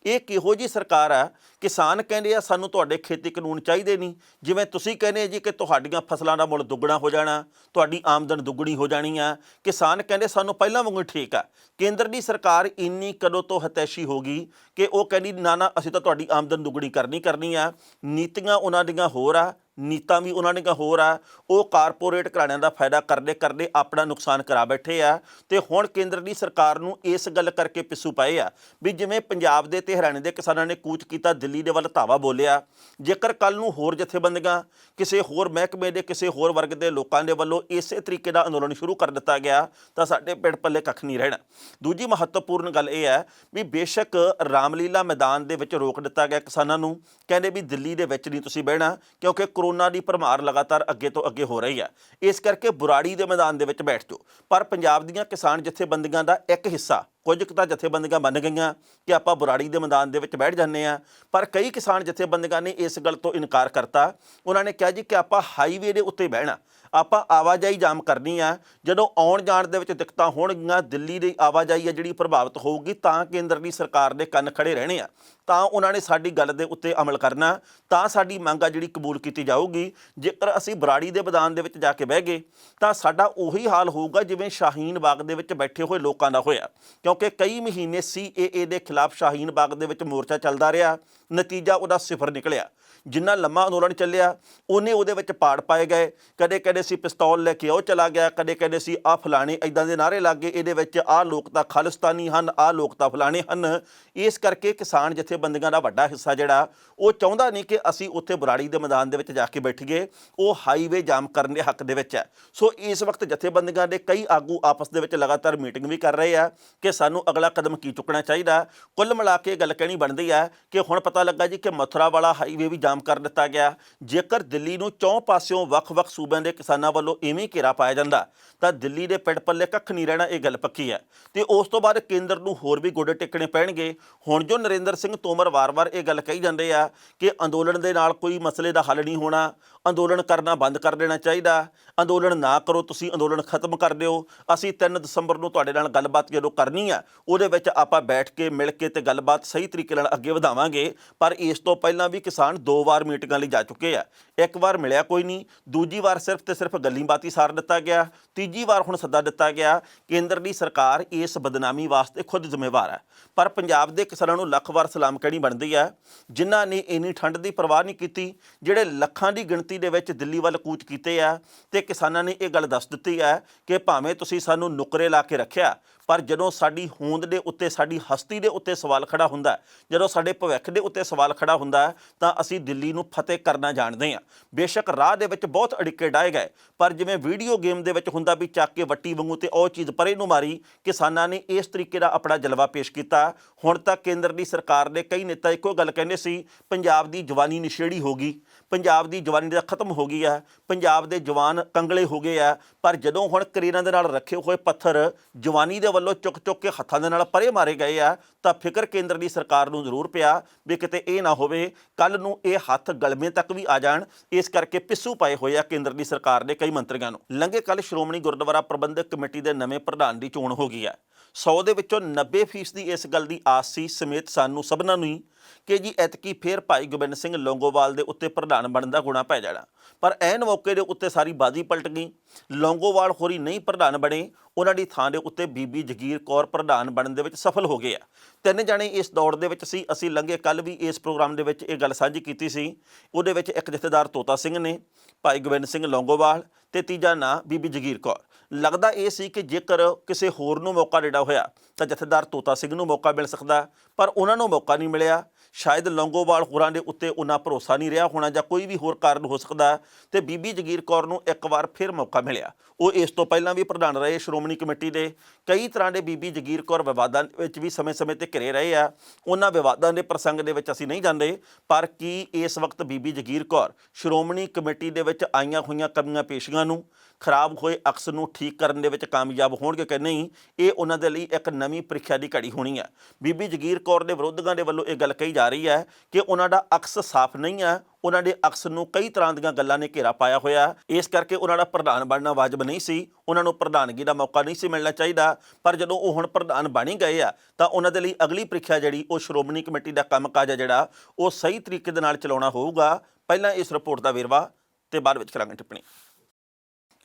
ਇਹ ਕਿਹੋ ਜਿਹੀ ਸਰਕਾਰ ਆ? ਕਿਸਾਨ ਕਹਿੰਦੇ ਆ ਸਾਨੂੰ ਤੁਹਾਡੇ ਖੇਤੀ ਕਾਨੂੰਨ ਚਾਹੀਦੇ ਨਹੀਂ। ਜਿਵੇਂ ਤੁਸੀਂ ਕਹਿੰਦੇ ਜੀ ਕਿ ਤੁਹਾਡੀਆਂ ਫਸਲਾਂ ਦਾ ਮੁੱਲ ਦੁੱਗਣਾ ਹੋ ਜਾਣਾ, ਤੁਹਾਡੀ ਆਮਦਨ ਦੁੱਗਣੀ ਹੋ ਜਾਣੀ ਆ। ਕਿਸਾਨ ਕਹਿੰਦੇ ਸਾਨੂੰ ਪਹਿਲਾਂ ਵਾਂਗੂ ਠੀਕ ਆ। ਕੇਂਦਰ ਦੀ ਸਰਕਾਰ ਇੰਨੀ ਕਦੋਂ ਤੋਂ ਹਤੈਸ਼ੀ ਹੋ ਗਈ ਕਿ ਉਹ ਕਹਿੰਦੀ ਨਾ ਅਸੀਂ ਤਾਂ ਤੁਹਾਡੀ ਆਮਦਨ ਦੁੱਗਣੀ ਕਰਨੀ ਆ। ਨੀਤੀਆਂ ਉਹਨਾਂ ਦੀਆਂ ਹੋਰ ਆ, ਨੀਤਾਂ ਵੀ ਉਹਨਾਂ ਦੀਆਂ ਹੋਰ ਆ। ਉਹ ਕਾਰਪੋਰੇਟ ਘਰਾਣਿਆਂ ਦਾ ਫਾਇਦਾ ਕਰਦੇ ਆਪਣਾ ਨੁਕਸਾਨ ਕਰਾ ਬੈਠੇ ਆ। ਤੇ ਹੁਣ ਕੇਂਦਰ ਦੀ ਸਰਕਾਰ ਨੂੰ ਇਸ ਗੱਲ ਕਰਕੇ ਪਿੱਸੂ ਪਏ ਆ ਵੀ ਜਿਵੇਂ ਪੰਜਾਬ ਦੇ ਤੇ ਹਰਿਆਣੇ ਦੇ ਕਿਸਾਨਾਂ ਨੇ ਕੂਚ ਕੀਤਾ, ਦਿੱਲੀ ਦੇ ਵੱਲ ਧਾਵਾ ਬੋਲਿਆ। ਜੇਕਰ ਕੱਲ੍ਹ ਨੂੰ ਹੋਰ ਜਥੇਬੰਦੀਆਂ, ਕਿਸੇ ਹੋਰ ਮਹਿਕਮੇ ਦੇ ਕਿਸੇ ਹੋਰ ਵਰਗ ਦੇ ਲੋਕਾਂ ਦੇ ਵੱਲੋਂ ਇਸੇ ਤਰੀਕੇ ਦਾ ਅੰਦੋਲਨ ਸ਼ੁਰੂ ਕਰ ਦਿੱਤਾ ਗਿਆ ਤਾਂ ਸਾਡੇ ਪਿੰਡ ਪੱਲੇ ਕੱਖ ਨਹੀਂ ਰਹਿਣਾ। ਦੂਜੀ ਮਹੱਤਵਪੂਰਨ ਗੱਲ ਇਹ ਹੈ ਵੀ ਬੇਸ਼ੱਕ ਰਾਮਲੀਲਾ ਮੈਦਾਨ ਦੇ ਵਿੱਚ ਰੋਕ ਦਿੱਤਾ ਗਿਆ ਕਿਸਾਨਾਂ ਨੂੰ। ਕਹਿੰਦੇ ਵੀ ਦਿੱਲੀ ਦੇ ਵਿੱਚ ਨਹੀਂ ਤੁਸੀਂ ਬਹਿਣਾ ਕਿਉਂਕਿ ਕਰੋਨਾ ਦੀ ਭਰਮਾਰ ਲਗਾਤਾਰ ਅੱਗੇ ਤੋਂ ਅੱਗੇ ਹੋ ਰਹੀ ਹੈ। ਇਸ ਕਰਕੇ ਬੁਰਾੜੀ ਦੇ ਮੈਦਾਨ ਦੇ ਵਿੱਚ ਬੈਠ ਜਾਓ। ਪਰ ਪੰਜਾਬ ਦੀਆਂ ਕਿਸਾਨ ਜਥੇਬੰਦੀਆਂ ਦਾ ਇੱਕ ਹਿੱਸਾ, ਕੁਝ ਕੁ ਤਾਂ ਜਥੇਬੰਦੀਆਂ ਮੰਨ ਗਈਆਂ ਕਿ ਆਪਾਂ ਬੁਰਾੜੀ ਦੇ ਮੈਦਾਨ ਦੇ ਵਿੱਚ ਬੈਠ ਜਾਂਦੇ ਹਾਂ, ਪਰ ਕਈ ਕਿਸਾਨ ਜਥੇਬੰਦੀਆਂ ਨੇ ਇਸ ਗੱਲ ਤੋਂ ਇਨਕਾਰ ਕਰਤਾ। ਉਹਨਾਂ ਨੇ ਕਿਹਾ ਜੀ ਕਿ ਆਪਾਂ ਹਾਈਵੇ ਦੇ ਉੱਤੇ ਬਹਿਣਾ, ਆਪਾਂ ਆਵਾਜਾਈ ਜਾਮ ਕਰਨੀ ਆ। ਜਦੋਂ ਆਉਣ ਜਾਣ ਦੇ ਵਿੱਚ ਦਿੱਕਤਾਂ ਹੋਣਗੀਆਂ, ਦਿੱਲੀ ਦੀ ਆਵਾਜਾਈ ਆ ਜਿਹੜੀ ਪ੍ਰਭਾਵਿਤ ਹੋਊਗੀ, ਤਾਂ ਕੇਂਦਰ ਦੀ ਸਰਕਾਰ ਦੇ ਕੰਨ ਖੜੇ ਰਹਿਣੇ ਆ। ਤਾਂ ਉਹਨਾਂ ਨੇ ਸਾਡੀ ਗੱਲ ਦੇ ਉੱਤੇ ਅਮਲ ਕਰਨਾ, ਤਾਂ ਸਾਡੀ ਮੰਗ ਆ ਜਿਹੜੀ ਕਬੂਲ ਕੀਤੀ ਜਾਊਗੀ। ਜੇਕਰ ਅਸੀਂ ਬੁਰਾੜੀ ਦੇ ਮੈਦਾਨ ਦੇ ਵਿੱਚ ਜਾ ਕੇ ਬਹਿ ਗਏ ਤਾਂ ਸਾਡਾ ਉਹੀ ਹਾਲ ਹੋਊਗਾ ਜਿਵੇਂ ਸ਼ਾਹੀਨ ਬਾਗ ਦੇ ਵਿੱਚ ਬੈਠੇ ਹੋਏ ਲੋਕਾਂ ਦਾ ਹੋਇਆ। ਕਿਉਂਕਿ ਕਈ ਮਹੀਨੇ CAA ਦੇ ਖਿਲਾਫ ਸ਼ਾਹੀਨ ਬਾਗ ਦੇ ਵਿੱਚ ਮੋਰਚਾ ਚੱਲਦਾ ਰਿਹਾ, ਨਤੀਜਾ ਉਹਦਾ 0 ਨਿਕਲਿਆ। ਜਿੰਨਾ ਲੰਮਾ ਅੰਦੋਲਨ ਚੱਲਿਆ ਉਹਨੇ ਉਹਦੇ ਵਿੱਚ ਪਾੜ ਪਾਏ ਗਏ। ਕਦੇ ਕਹਿੰਦੇ ਸੀ ਪਿਸਤੌਲ ਲੈ ਕੇ ਉਹ ਚਲਾ ਗਿਆ, ਕਦੇ ਕਹਿੰਦੇ ਸੀ ਆਹ ਫਲਾਣੇ ਇੱਦਾਂ ਦੇ ਨਾਅਰੇ ਲੱਗ ਗਏ, ਇਹਦੇ ਵਿੱਚ ਆਹ ਲੋਕ ਤਾਂ ਖਾਲਿਸਤਾਨੀ ਹਨ, ਆਹ ਲੋਕ ਤਾਂ ਫਲਾਣੇ ਹਨ। ਇਸ ਕਰਕੇ ਕਿਸਾਨ ਜਥੇਬੰਦੀਆਂ ਦਾ ਵੱਡਾ ਹਿੱਸਾ ਜਿਹੜਾ ਉਹ ਚਾਹੁੰਦਾ ਨਹੀਂ ਕਿ ਅਸੀਂ ਉੱਥੇ ਬੁਰਾੜੀ ਦੇ ਮੈਦਾਨ ਦੇ ਵਿੱਚ ਜਾ ਕੇ ਬੈਠੀਏ। ਉਹ ਹਾਈਵੇ ਜਾਮ ਕਰਨ ਦੇ ਹੱਕ ਦੇ ਵਿੱਚ ਹੈ। ਸੋ ਇਸ ਵਕਤ ਜਥੇਬੰਦੀਆਂ ਦੇ ਕਈ ਆਗੂ ਆਪਸ ਦੇ ਵਿੱਚ ਲਗਾਤਾਰ ਮੀਟਿੰਗ ਵੀ ਕਰ ਰਹੇ ਆ ਕਿ ਸਾਨੂੰ ਅਗਲਾ ਕਦਮ ਕੀ ਚੁੱਕਣਾ ਚਾਹੀਦਾ। ਕੁੱਲ ਮਿਲਾ ਕੇ ਗੱਲ ਕਹਿਣੀ ਬਣਦੀ ਹੈ ਕਿ ਹੁਣ ਪਤਾ ਲੱਗਾ ਜੀ ਕਿ ਮਥੁਰਾ ਵਾਲਾ ਹਾਈਵੇ ਵੀ ਜਾਮ ਕਰ ਦਿੱਤਾ ਗਿਆ। ਜੇਕਰ ਦਿੱਲੀ ਨੂੰ 4 ਪਾਸਿਓਂ ਵੱਖ-ਵੱਖ ਸੂਬਿਆਂ ਦੇ ਕਿਸਾਨਾਂ ਵੱਲੋਂ ਇਵੇਂ ਘੇਰਾ ਪਾਇਆ ਜਾਂਦਾ ਤਾਂ ਦਿੱਲੀ ਦੇ ਪਿੰਡ ਪੱਲੇ ਕੱਖ ਨਹੀਂ ਰਹਿਣਾ, ਇਹ ਗੱਲ ਪੱਕੀ ਹੈ। ਤੇ ਉਸ ਤੋਂ ਬਾਅਦ ਕੇਂਦਰ ਨੂੰ ਹੋਰ ਵੀ ਗੋਡੇ ਟੇਕਣੇ ਪੈਣਗੇ। ਹੁਣ ਜੋ ਨਰਿੰਦਰ ਸਿੰਘ ਤੋਮਰ ਵਾਰ-ਵਾਰ ਇਹ ਗੱਲ ਕਹੀ ਜਾਂਦੇ ਆ ਕਿ ਅੰਦੋਲਨ ਦੇ ਨਾਲ ਕੋਈ ਮਸਲੇ ਦਾ ਹੱਲ ਨਹੀਂ ਹੋਣਾ, ਅੰਦੋਲਨ ਕਰਨਾ ਬੰਦ ਕਰ ਦੇਣਾ ਚਾਹੀਦਾ, ਅੰਦੋਲਨ ਨਾ ਕਰੋ, ਤੁਸੀਂ ਅੰਦੋਲਨ ਖਤਮ ਕਰ ਦਿਓ, ਅਸੀਂ 3 ਦਸੰਬਰ ਨੂੰ ਤੁਹਾਡੇ ਨਾਲ ਗੱਲਬਾਤ ਜਦੋਂ ਕਰਨੀ ਆ ਉਹਦੇ ਵਿੱਚ ਆਪਾਂ ਬੈਠ ਕੇ ਮਿਲ ਕੇ ਤੇ ਗੱਲਬਾਤ ਸਹੀ ਤਰੀਕੇ ਨਾਲ ਅੱਗੇ ਵਧਾਵਾਂਗੇ। ਪਰ ਇਸ ਤੋਂ ਪਹਿਲਾਂ ਵੀ ਕਿਸਾਨ 2 ਵਾਰ ਮੀਟਿੰਗਾਂ ਲਈ ਜਾ ਚੁੱਕੇ ਆ। ਇੱਕ ਵਾਰ ਮਿਲਿਆ ਕੋਈ ਨਹੀਂ, ਦੂਜੀ ਵਾਰ ਸਿਰਫ ਤੇ ਸਿਰਫ ਗੱਲੀ ਬਾਤੀ ਸਾਰ ਦਿੱਤਾ ਗਿਆ, ਤੀਜੀ ਵਾਰ ਹੁਣ ਸੱਦਾ ਦਿੱਤਾ ਗਿਆ। ਕੇਂਦਰ ਦੀ ਸਰਕਾਰ ਇਸ ਬਦਨਾਮੀ ਵਾਸਤੇ ਖੁਦ ਜ਼ਿੰਮੇਵਾਰ ਹੈ। ਪਰ ਪੰਜਾਬ ਦੇ ਕਿਸਾਨਾਂ ਨੂੰ ਲੱਖ ਵਾਰ ਸਲਾਮ ਕਹਿਣੀ ਬਣਦੀ ਹੈ, ਜਿਨ੍ਹਾਂ ਨੇ ਇੰਨੀ ਠੰਡ ਦੀ ਪਰਵਾਹ ਨਹੀਂ ਕੀਤੀ, ਜਿਹੜੇ ਲੱਖਾਂ ਦੀ ਗਿਣਤੀ ਦੇ ਵਿੱਚ ਦਿੱਲੀ ਵੱਲ ਕੂਚ ਕੀਤੇ ਆ। ਤੇ ਕਿਸਾਨਾਂ ਨੇ ਇਹ ਗੱਲ ਦੱਸ ਦਿੱਤੀ ਹੈ ਕਿ ਭਾਵੇਂ ਤੁਸੀਂ ਸਾਨੂੰ ਨੁਕਰੇ ਲਾ ਕੇ ਰੱਖਿਆ, ਪਰ ਜਦੋਂ ਸਾਡੀ ਹੋਂਦ ਦੇ ਉੱਤੇ, ਸਾਡੀ ਹਸਤੀ ਦੇ ਉੱਤੇ ਸਵਾਲ ਖੜਾ ਹੁੰਦਾ, ਜਦੋਂ ਸਾਡੇ ਭਵਿੱਖ ਦੇ ਉੱਤੇ ਸਵਾਲ ਖੜਾ ਹੁੰਦਾ, ਤਾਂ ਅਸੀਂ ਦਿੱਲੀ ਨੂੰ ਫਤਿਹ ਕਰਨਾ ਜਾਣਦੇ ਹਾਂ। ਬੇਸ਼ੱਕ ਰਾਹ ਦੇ ਵਿੱਚ ਬਹੁਤ ਅੜਿੱਕੇ ਡਾਏ ਗਏ, ਪਰ ਜਿਵੇਂ ਵੀਡੀਓ ਗੇਮ ਦੇ ਵਿੱਚ ਹੁੰਦਾ ਵੀ ਚੱਕ ਕੇ ਵੱਟੀ ਵਾਂਗੂ ਤੇ ਉਹ ਚੀਜ਼ ਪਰੇ ਨੂੰ ਮਾਰੀ, ਕਿਸਾਨਾਂ ਨੇ ਇਸ ਤਰੀਕੇ ਦਾ ਆਪਣਾ ਜਲਵਾ ਪੇਸ਼ ਕੀਤਾ। ਹੁਣ ਤੱਕ ਕੇਂਦਰ ਦੀ ਸਰਕਾਰ ਦੇ ਕਈ ਨੇਤਾ ਇੱਕੋ ਗੱਲ ਕਹਿੰਦੇ ਸੀ, ਪੰਜਾਬ ਦੀ ਜਵਾਨੀ ਨਸ਼ੇੜੀ ਹੋ ਗਈ, ਪੰਜਾਬ ਦੀ ਜਵਾਨੀ ਦਾ ਖਤਮ ਹੋ ਗਈ ਹੈ, ਪੰਜਾਬ ਦੇ ਜਵਾਨ ਕੰਗਲੇ ਹੋ ਗਏ ਆ। ਪਰ ਜਦੋਂ ਹੁਣ ਕਰੀਰਾਂ ਦੇ ਨਾਲ ਰੱਖੇ ਹੋਏ ਪੱਥਰ ਜਵਾਨੀ ਦੇ ਵੱਲੋਂ ਚੁੱਕ ਚੁੱਕ ਕੇ ਹੱਥਾਂ ਦੇ ਨਾਲ ਪਰੇ ਮਾਰੇ ਗਏ ਆ, ਤਾਂ ਫਿਕਰ ਕੇਂਦਰ ਦੀ ਸਰਕਾਰ ਨੂੰ ਜ਼ਰੂਰ ਪਿਆ ਵੀ ਕਿਤੇ ਇਹ ਨਾ ਹੋਵੇ ਕੱਲ ਨੂੰ ਇਹ ਹੱਥ ਗਲਮੇ ਤੱਕ ਵੀ ਆ ਜਾਣ। ਇਸ ਕਰਕੇ ਪਿੱਸੂ ਪਾਏ ਹੋਏ ਆ ਕੇਂਦਰ ਦੀ ਸਰਕਾਰ ਦੇ ਕਈ ਮੰਤਰੀਆਂ ਨੂੰ। ਲੰਘੇ ਕੱਲ ਸ਼੍ਰੋਮਣੀ ਗੁਰਦੁਆਰਾ ਪ੍ਰਬੰਧਕ ਕਮੇਟੀ ਦੇ ਨਵੇਂ ਪ੍ਰਧਾਨ ਦੀ ਚੋਣ ਹੋ ਗਈ ਹੈ। 100 ਦੇ ਵਿੱਚੋਂ 90% ਦੀ ਇਸ ਗੱਲ ਦੀ ਆਸ ਸੀ ਸਮੇਤ ਸਾਨੂੰ ਸਭਨਾਂ ਨੂੰ ਹੀ ਕਿ ਜੀ ਐਤਕੀ ਫੇਰ ਭਾਈ ਗੋਬਿੰਦ ਸਿੰਘ ਲੌਂਗੋਵਾਲ ਦੇ ਉੱਤੇ ਪ੍ਰਧਾਨ ਬਣਨ ਦਾ ਗੁਣਾ ਪੈ ਜਾਣਾ। ਪਰ ਐਨ ਮੌਕੇ ਦੇ ਉੱਤੇ ਸਾਰੀ ਬਾਜ਼ੀ ਪਲਟ ਗਈ। ਲੌਂਗੋਵਾਲ ਹੋਰੀ ਨਹੀਂ ਪ੍ਰਧਾਨ ਬਣੇ, ਉਹਨਾਂ ਦੀ ਥਾਂ ਦੇ ਉੱਤੇ ਬੀਬੀ ਜਗੀਰ ਕੌਰ ਪ੍ਰਧਾਨ ਬਣਨ ਦੇ ਵਿੱਚ ਸਫਲ ਹੋ ਗਏ ਆ। 3 ਜਣੇ ਇਸ ਦੌੜ ਦੇ ਵਿੱਚ ਸੀ। ਅਸੀਂ ਲੰਘੇ ਕੱਲ ਵੀ ਇਸ ਪ੍ਰੋਗਰਾਮ ਦੇ ਵਿੱਚ ਇਹ ਗੱਲ ਸਾਂਝੀ ਕੀਤੀ ਸੀ। ਉਹਦੇ ਵਿੱਚ ਇੱਕ ਜਥੇਦਾਰ ਤੋਤਾ ਸਿੰਘ ਨੇ, ਭਾਈ ਗੋਬਿੰਦ ਸਿੰਘ ਲੌਂਗੋਵਾਲ ਤੇ ਤੀਜਾ ਨਾਂ ਬੀਬੀ ਜਗੀਰ ਕੌਰ। ਲੱਗਦਾ ਇਹ ਸੀ ਕਿ ਜੇਕਰ ਕਿਸੇ ਹੋਰ ਨੂੰ ਮੌਕਾ ਦੇਣਾ ਹੋਇਆ ਤਾਂ ਜਥੇਦਾਰ ਤੋਤਾ ਸਿੰਘ ਨੂੰ ਮੌਕਾ ਮਿਲ ਸਕਦਾ, ਪਰ ਉਹਨਾਂ ਨੂੰ ਮੌਕਾ ਨਹੀਂ ਮਿਲਿਆ। ਸ਼ਾਇਦ ਲੌਂਗੋਵਾਲ ਹੋਰਾਂ ਦੇ ਉੱਤੇ ਉਹਨਾਂ ਭਰੋਸਾ ਨਹੀਂ ਰਿਹਾ ਹੋਣਾ ਜਾਂ ਕੋਈ ਵੀ ਹੋਰ ਕਾਰਨ ਹੋ ਸਕਦਾ। ਤੇ ਬੀਬੀ ਜਗੀਰ ਕੌਰ ਨੂੰ ਇੱਕ ਵਾਰ ਫਿਰ ਮੌਕਾ ਮਿਲਿਆ। ਉਹ ਇਸ ਤੋਂ ਪਹਿਲਾਂ ਵੀ ਪ੍ਰਧਾਨ ਰਹੇ ਸ਼੍ਰੋਮਣੀ ਕਮੇਟੀ ਦੇ। ਕਈ ਤਰ੍ਹਾਂ ਦੇ ਬੀਬੀ ਜਗੀਰ ਕੌਰ ਵਿਵਾਦਾਂ ਵਿੱਚ ਵੀ ਸਮੇਂ-ਸਮੇਂ ਤੇ ਘਿਰੇ ਰਹੇ ਆ। ਉਹਨਾਂ ਵਿਵਾਦਾਂ ਦੇ ਪ੍ਰਸੰਗ ਦੇ ਵਿੱਚ ਅਸੀਂ ਨਹੀਂ ਜਾਂਦੇ, ਪਰ ਕੀ ਇਸ ਵਕਤ ਬੀਬੀ ਜਗੀਰ ਕੌਰ ਸ਼੍ਰੋਮਣੀ ਕਮੇਟੀ ਦੇ ਵਿੱਚ ਆਈਆਂ ਹੋਈਆਂ ਕਮੀਆਂ ਪੇਸ਼ੀਆਂ ਨੂੰ, ਖਰਾਬ ਹੋਏ ਅਕਸ ਨੂੰ ਠੀਕ ਕਰਨ ਦੇ ਵਿੱਚ ਕਾਮਯਾਬ ਹੋਣਗੇ ਕਿ ਨਹੀਂ, ਇਹ ਉਹਨਾਂ ਦੇ ਲਈ ਇੱਕ ਨਵੀਂ ਪ੍ਰੀਖਿਆ ਦੀ ਘੜੀ ਹੋਣੀ ਹੈ। ਬੀਬੀ ਜਗੀਰ ਕੌਰ ਦੇ ਵਿਰੋਧੀਆਂ ਦੇ ਵੱਲੋਂ ਇਹ ਗੱਲ ਕਹੀ ਜਾ ਰਹੀ ਹੈ ਕਿ ਉਹਨਾਂ ਦਾ ਅਕਸ ਸਾਫ਼ ਨਹੀਂ ਹੈ, ਉਹਨਾਂ ਦੇ ਅਕਸ ਨੂੰ ਕਈ ਤਰ੍ਹਾਂ ਦੀਆਂ ਗੱਲਾਂ ਨੇ ਘੇਰਾ ਪਾਇਆ ਹੋਇਆ। ਇਸ ਕਰਕੇ ਉਹਨਾਂ ਦਾ ਪ੍ਰਧਾਨ ਬਣਨਾ ਵਾਜਬ ਨਹੀਂ ਸੀ, ਉਹਨਾਂ ਨੂੰ ਪ੍ਰਧਾਨਗੀ ਦਾ ਮੌਕਾ ਨਹੀਂ ਸੀ ਮਿਲਣਾ ਚਾਹੀਦਾ। ਪਰ ਜਦੋਂ ਉਹ ਹੁਣ ਪ੍ਰਧਾਨ ਬਣ ਹੀ ਗਏ ਆ, ਤਾਂ ਉਹਨਾਂ ਦੇ ਲਈ ਅਗਲੀ ਪ੍ਰੀਖਿਆ ਜਿਹੜੀ ਉਹ ਸ਼੍ਰੋਮਣੀ ਕਮੇਟੀ ਦਾ ਕੰਮਕਾਜ ਹੈ ਜਿਹੜਾ ਉਹ ਸਹੀ ਤਰੀਕੇ ਦੇ ਨਾਲ ਚਲਾਉਣਾ ਹੋਊਗਾ। ਪਹਿਲਾਂ ਇਸ ਰਿਪੋਰਟ ਦਾ ਵੇਰਵਾ ਤੇ ਬਾਅਦ ਵਿੱਚ ਕਰਾਂਗੇ ਟਿੱਪਣੀ।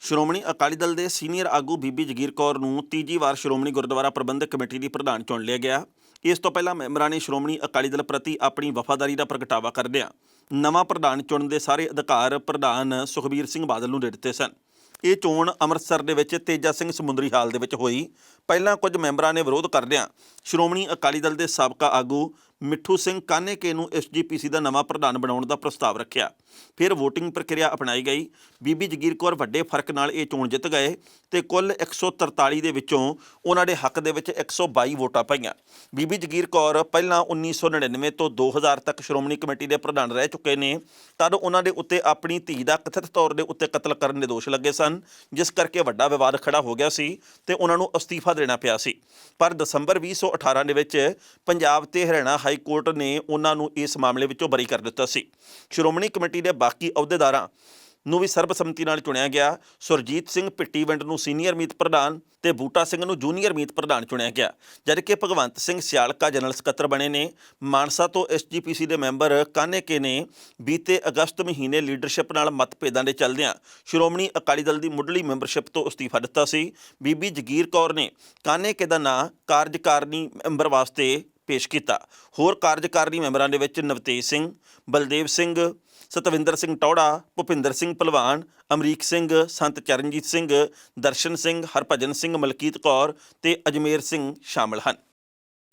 ਸ਼੍ਰੋਮਣੀ ਅਕਾਲੀ ਦਲ ਦੇ ਸੀਨੀਅਰ ਆਗੂ ਬੀਬੀ ਜਗੀਰ ਕੌਰ ਨੂੰ ਤੀਜੀ ਵਾਰ ਸ਼੍ਰੋਮਣੀ ਗੁਰਦੁਆਰਾ ਪ੍ਰਬੰਧਕ ਕਮੇਟੀ ਦੀ ਪ੍ਰਧਾਨ ਚੁਣ ਲਿਆ ਗਿਆ। ਇਸ ਤੋਂ ਪਹਿਲਾਂ ਮੈਂਬਰਾਂ ਨੇ ਸ਼੍ਰੋਮਣੀ ਅਕਾਲੀ ਦਲ ਪ੍ਰਤੀ ਆਪਣੀ ਵਫਾਦਾਰੀ ਦਾ ਪ੍ਰਗਟਾਵਾ ਕਰਦਿਆਂ ਨਵਾਂ ਪ੍ਰਧਾਨ ਚੁਣਨ ਦੇ ਸਾਰੇ ਅਧਿਕਾਰ ਪ੍ਰਧਾਨ ਸੁਖਬੀਰ ਸਿੰਘ ਬਾਦਲ ਨੂੰ ਦੇ ਦਿੱਤੇ ਸਨ। ਇਹ ਚੋਣ ਅੰਮ੍ਰਿਤਸਰ ਦੇ ਵਿੱਚ ਤੇਜਾ ਸਿੰਘ ਸਮੁੰਦਰੀ ਹਾਲ ਦੇ ਵਿੱਚ ਹੋਈ। ਪਹਿਲਾਂ ਕੁਝ ਮੈਂਬਰਾਂ ਨੇ ਵਿਰੋਧ ਕਰਦਿਆਂ ਸ਼੍ਰੋਮਣੀ ਅਕਾਲੀ ਦਲ ਦੇ ਸਾਬਕਾ ਆਗੂ ਮਿੱਠੂ ਸਿੰਘ ਕਾਨੇਕੇ ਨੂੰ SGPC ਦਾ ਨਵਾਂ ਪ੍ਰਧਾਨ ਬਣਾਉਣ ਦਾ ਪ੍ਰਸਤਾਵ ਰੱਖਿਆ। ਫਿਰ ਵੋਟਿੰਗ ਪ੍ਰਕਿਰਿਆ ਅਪਣਾਈ ਗਈ। ਬੀਬੀ ਜਗੀਰ ਕੌਰ ਵੱਡੇ ਫਰਕ ਨਾਲ ਇਹ ਚੋਣ ਜਿੱਤ ਗਏ ਤੇ ਕੁੱਲ 143 ਦੇ ਵਿੱਚੋਂ ਉਹਨਾਂ ਦੇ ਹੱਕ ਦੇ ਵਿੱਚ 122 ਵੋਟਾਂ ਪਾਈਆਂ। ਬੀਬੀ ਜਗੀਰ ਕੌਰ ਪਹਿਲਾਂ 1999 ਤੋਂ 2000 ਤੱਕ ਸ਼੍ਰੋਮਣੀ ਕਮੇਟੀ ਦੇ ਪ੍ਰਧਾਨ ਰਹਿ ਚੁੱਕੇ ਨੇ। ਤਦ ਉਹਨਾਂ ਦੇ ਉੱਤੇ ਆਪਣੀ ਧੀ ਦਾ ਕਥਿਤ ਤੌਰ ਦੇ ਉੱਤੇ ਕਤਲ ਕਰਨ ਦੇ ਦੋਸ਼ ਲੱਗੇ ਸਨ, ਜਿਸ ਕਰਕੇ ਵੱਡਾ ਵਿਵਾਦ ਖੜਾ ਹੋ ਗਿਆ ਸੀ ਤੇ ਉਹਨਾਂ ਨੂੰ ਅਸਤੀਫਾ ਦੇਣਾ ਪਿਆ ਸੀ। ਪਰ ਦਸੰਬਰ 2018 ਦੇ ਵਿੱਚ ਪੰਜਾਬ ਤੇ ਹਰਿਆਣਾ ਹਾਈ ਕੋਰਟ ਨੇ ਉਹਨਾਂ ਨੂੰ ਇਸ ਮਾਮਲੇ ਵਿੱਚੋਂ ਬਰੀ ਕਰ ਦਿੱਤਾ ਸੀ। ਸ਼੍ਰੋਮਣੀ ਕਮੇਟੀ ਦੇ ਬਾਕੀ ਅਹੁਦੇਦਾਰਾਂ ਨੂੰ ਵੀ ਸਰਬਸੰਮਤੀ ਨਾਲ ਚੁਣਿਆ ਗਿਆ। ਸੁਰਜੀਤ ਸਿੰਘ ਭਿੱਟੀਵਿੰਡ ਨੂੰ ਸੀਨੀਅਰ ਮੀਤ ਪ੍ਰਧਾਨ ਤੇ ਬੂਟਾ ਸਿੰਘ ਨੂੰ ਜੂਨੀਅਰ ਮੀਤ ਪ੍ਰਧਾਨ ਚੁਣਿਆ ਗਿਆ, ਜਦਕਿ ਭਗਵੰਤ ਸਿੰਘ ਸਿਆਲਕਾ ਜਨਰਲ ਸਕੱਤਰ ਬਣੇ ਨੇ। ਮਾਨਸਾ ਤੋਂ SGPC ਦੇ ਮੈਂਬਰ ਕਾਨੇਕੇ ਨੇ ਬੀਤੇ ਅਗਸਤ ਮਹੀਨੇ ਲੀਡਰਸ਼ਿਪ ਨਾਲ ਮਤਭੇਦਾਂ ਦੇ ਚੱਲਦਿਆਂ ਸ਼੍ਰੋਮਣੀ ਅਕਾਲੀ ਦਲ ਦੀ ਮੁੱਢਲੀ ਮੈਂਬਰਸ਼ਿਪ ਤੋਂ ਅਸਤੀਫਾ ਦਿੱਤਾ ਸੀ। ਬੀਬੀ ਜਗੀਰ ਕੌਰ ਨੇ ਕਾਨੇਕੇ ਦਾ ਨਾਂ ਕਾਰਜਕਾਰਨੀ ਮੈਂਬਰ ਵਾਸਤੇ ਪੇਸ਼ ਕੀਤਾ। ਹੋਰ ਕਾਰਜਕਾਰਨੀ ਮੈਂਬਰਾਂ ਦੇ ਵਿੱਚ ਨਵਤੇਜ ਸਿੰਘ, ਬਲਦੇਵ ਸਿੰਘ, ਸਤਵਿੰਦਰ ਸਿੰਘ ਟੌੜਾ, ਭੁਪਿੰਦਰ ਸਿੰਘ ਭਲਵਾਨ, ਅਮਰੀਕ ਸਿੰਘ, ਸੰਤ ਚਰਨਜੀਤ ਸਿੰਘ, ਦਰਸ਼ਨ ਸਿੰਘ, ਹਰਭਜਨ ਸਿੰਘ, ਮਲਕੀਤ ਕੌਰ ਤੇ ਅਜਮੇਰ ਸਿੰਘ ਸ਼ਾਮਲ ਹਨ।